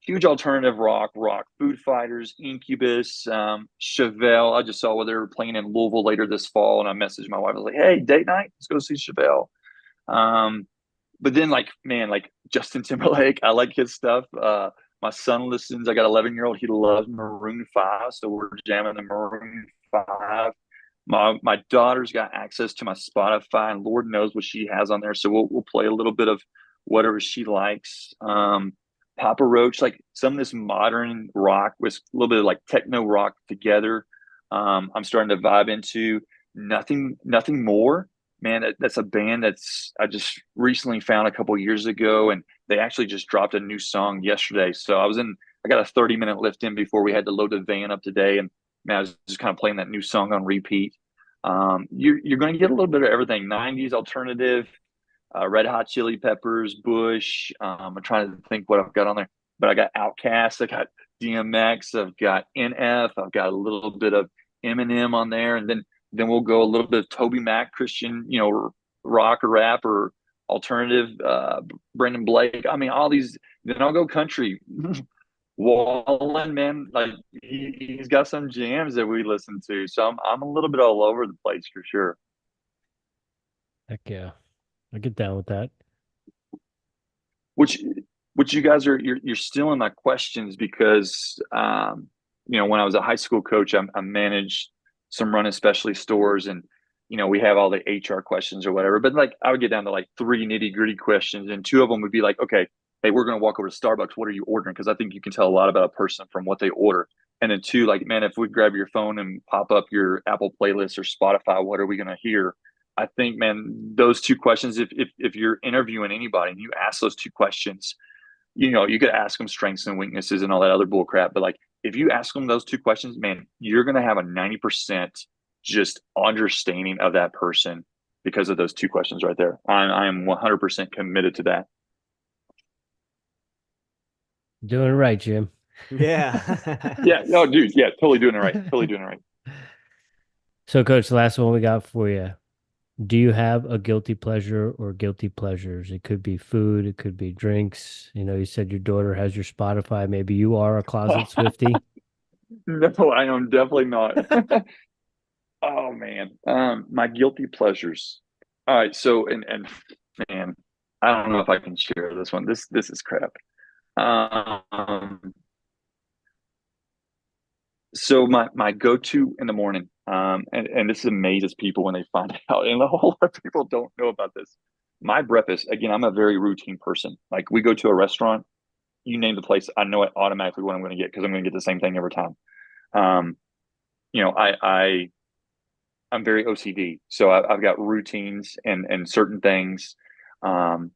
Speaker 2: Huge alternative rock, Food Fighters, Incubus, Chevelle. I just saw where they were playing in Louisville later this fall, and I messaged my wife. I was like, hey, date night, let's go see Chevelle. But then like, man, like Justin Timberlake, I like his stuff. My son listens. I got an 11-year-old. He loves Maroon 5, so we're jamming the Maroon 5. My daughter's got access to my Spotify, and Lord knows what she has on there. So we'll play a little bit of whatever she likes. Papa Roach, like some of this modern rock with a little bit of like techno rock together. I'm starting to vibe into nothing more. Man, that's a band that's I just recently found a couple years ago, and they actually just dropped a new song yesterday. So I got a 30-minute lift in before we had to load the van up today, and man, I was just kind of playing that new song on repeat. You're going to get a little bit of everything: '90s alternative, Red Hot Chili Peppers, Bush. I'm trying to think what I've got on there, but I got Outkast, I got DMX, I've got NF, I've got a little bit of Eminem on there, and then we'll go a little bit of Toby Mac, Christian, rock or rap or alternative, Brendan Blake. I mean, all these. Then I'll go country. Wallen, man, like he's got some jams that we listen to. So I'm a little bit all over the place for sure.
Speaker 1: Heck yeah. I get down with that.
Speaker 2: Which you guys are you're stealing my questions because when I was a high school coach, I managed some running specialty stores, and we have all the HR questions or whatever. But like I would get down to like three nitty-gritty questions, and two of them would be like, okay, hey, we're going to walk over to Starbucks. What are you ordering? Because I think you can tell a lot about a person from what they order. And then two, like, man, if we grab your phone and pop up your Apple playlist or Spotify, what are we going to hear? I think, man, those two questions, if you're interviewing anybody and you ask those two questions, you could ask them strengths and weaknesses and all that other bull crap. But like, if you ask them those two questions, man, you're going to have a 90% just understanding of that person because of those two questions right there. I am 100% committed to that.
Speaker 1: Doing it right, Jim.
Speaker 3: Yeah.
Speaker 2: Yeah. No, dude. Yeah. Totally doing it right. Totally doing it right.
Speaker 1: So, Coach, the last one we got for you. Do you have a guilty pleasure or guilty pleasures? It could be food, it could be drinks. You said your daughter has your Spotify. Maybe you are a closet Swiftie.
Speaker 2: No, I am definitely not. Oh man. My guilty pleasures. All right. So and man, I don't know if I can share this one. This is crap. Um, so my go-to in the morning, and this amazes people when they find out, and a whole lot of people don't know about this. My breakfast, again, I'm a very routine person. Like we go to a restaurant, you name the place, I know it automatically what I'm going to get because I'm going to get the same thing every time. Um, I'm very OCD, so I've got routines and certain things. Um,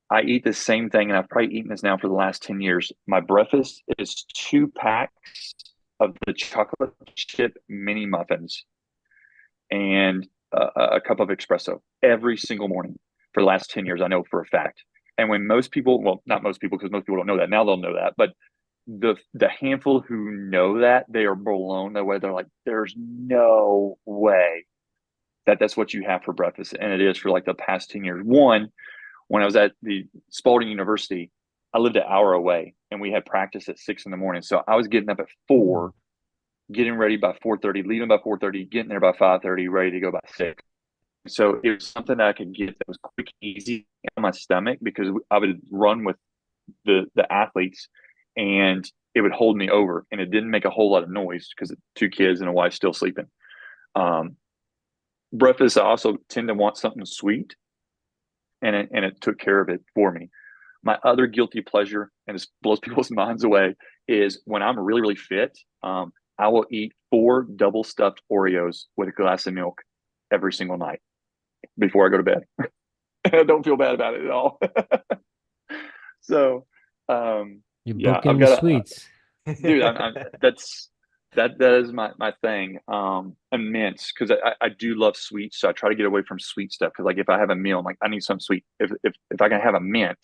Speaker 2: I eat the same thing, and I've probably eaten this now for the last 10 years. My breakfast is 2 packs of the chocolate chip mini muffins and a cup of espresso every single morning for the last 10 years. I know for a fact. And when most people, well, not most people, because most people don't know that. Now they'll know that. But the handful who know that, they are blown away. They're like, there's no way that's what you have for breakfast. And it is for like the past 10 years. One, when I was at the Spalding University, I lived an hour away and we had practice at 6 in the morning. So I was getting up at 4, getting ready by 4:30, leaving by 4:30, getting there by 5:30, ready to go by 6. So it was something that I could get that was quick, easy on my stomach because I would run with the athletes and it would hold me over, and it didn't make a whole lot of noise because 2 kids and a wife still sleeping. Breakfast, I also tend to want something sweet, and it took care of it for me. My other guilty pleasure, and this blows people's minds away, is when I'm really, really fit, I will eat 4 double stuffed Oreos with a glass of milk every single night. before I go to bed. I don't feel bad about it at all. So,
Speaker 1: You
Speaker 2: yeah,
Speaker 1: book
Speaker 2: I've
Speaker 1: in the
Speaker 2: got a
Speaker 1: suites.
Speaker 2: dude. That is my thing. And mints, because I do love sweets, so I try to get away from sweet stuff. Because like if I have a meal, I'm like I need some sweet. If I can have a mint,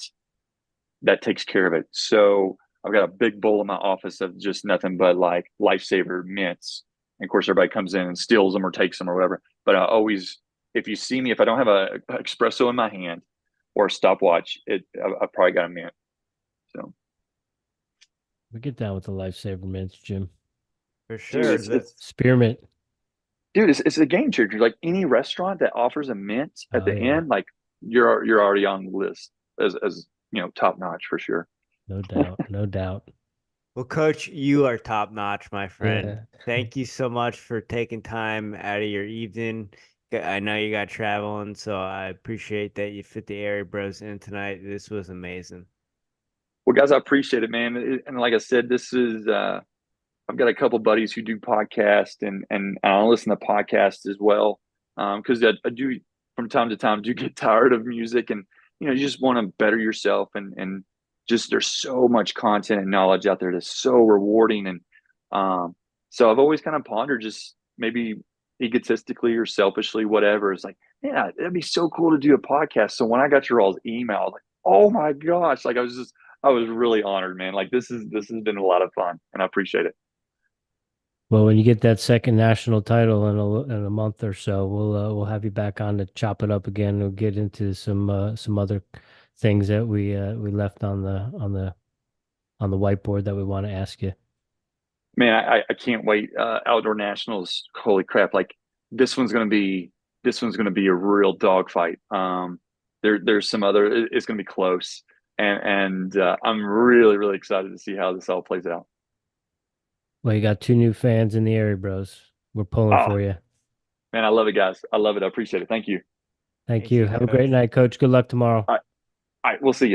Speaker 2: that takes care of it. So I've got a big bowl in my office of just nothing but like lifesaver mints. And of course, everybody comes in and steals them or takes them or whatever. But I always, if you see me, if I don't have a espresso in my hand or a stopwatch, I've probably got a mint. So
Speaker 1: We get down with the lifesaver mints, Jim.
Speaker 3: For
Speaker 2: dude,
Speaker 3: sure.
Speaker 2: it's
Speaker 1: Spearmint.
Speaker 2: dude, it's a game changer. Like any restaurant that offers a mint at
Speaker 1: Oh
Speaker 2: the
Speaker 1: yeah,
Speaker 2: end, like you're already on the list as top notch for sure.
Speaker 1: no doubt, no doubt.
Speaker 3: Well, Coach, you are top notch, my friend.
Speaker 1: Yeah.
Speaker 3: Thank you so much for taking time out of your evening. I know you got traveling, so I appreciate that you fit the Airey Bros in tonight. This was amazing.
Speaker 2: Well, guys, I appreciate it, man. And like I said, this is I've got a couple buddies who do podcasts, and I listen to podcasts as well, because I do from time to time do get tired of music, and you just want to better yourself, and just there's so much content and knowledge out there that's so rewarding, and so I've always kind of pondered, just maybe egotistically or selfishly, whatever. It's like, yeah, it'd be so cool to do a podcast. So when I got your all's email, I was like, oh my gosh, like I was really honored, man. Like this has been a lot of fun, and I appreciate it.
Speaker 1: Well, when you get that second national title in a month or so, we'll have you back on to chop it up again. We'll get into some other things that we left on the whiteboard that we want to ask you.
Speaker 2: Man, I can't wait. Outdoor Nationals, holy crap! Like this one's gonna be a real dogfight. There's some other. It's gonna be close, and I'm really excited to see how this all plays out.
Speaker 1: Well, you got two new fans in the Airey Bros. We're pulling
Speaker 2: Oh
Speaker 1: for you.
Speaker 2: man, I love it, guys. I love it. I appreciate it. Thank you.
Speaker 1: Thank
Speaker 3: Thank
Speaker 1: you.
Speaker 3: you,
Speaker 1: Have a great
Speaker 3: Coach.
Speaker 1: night, Coach. Good luck tomorrow.
Speaker 2: All right, we'll see you.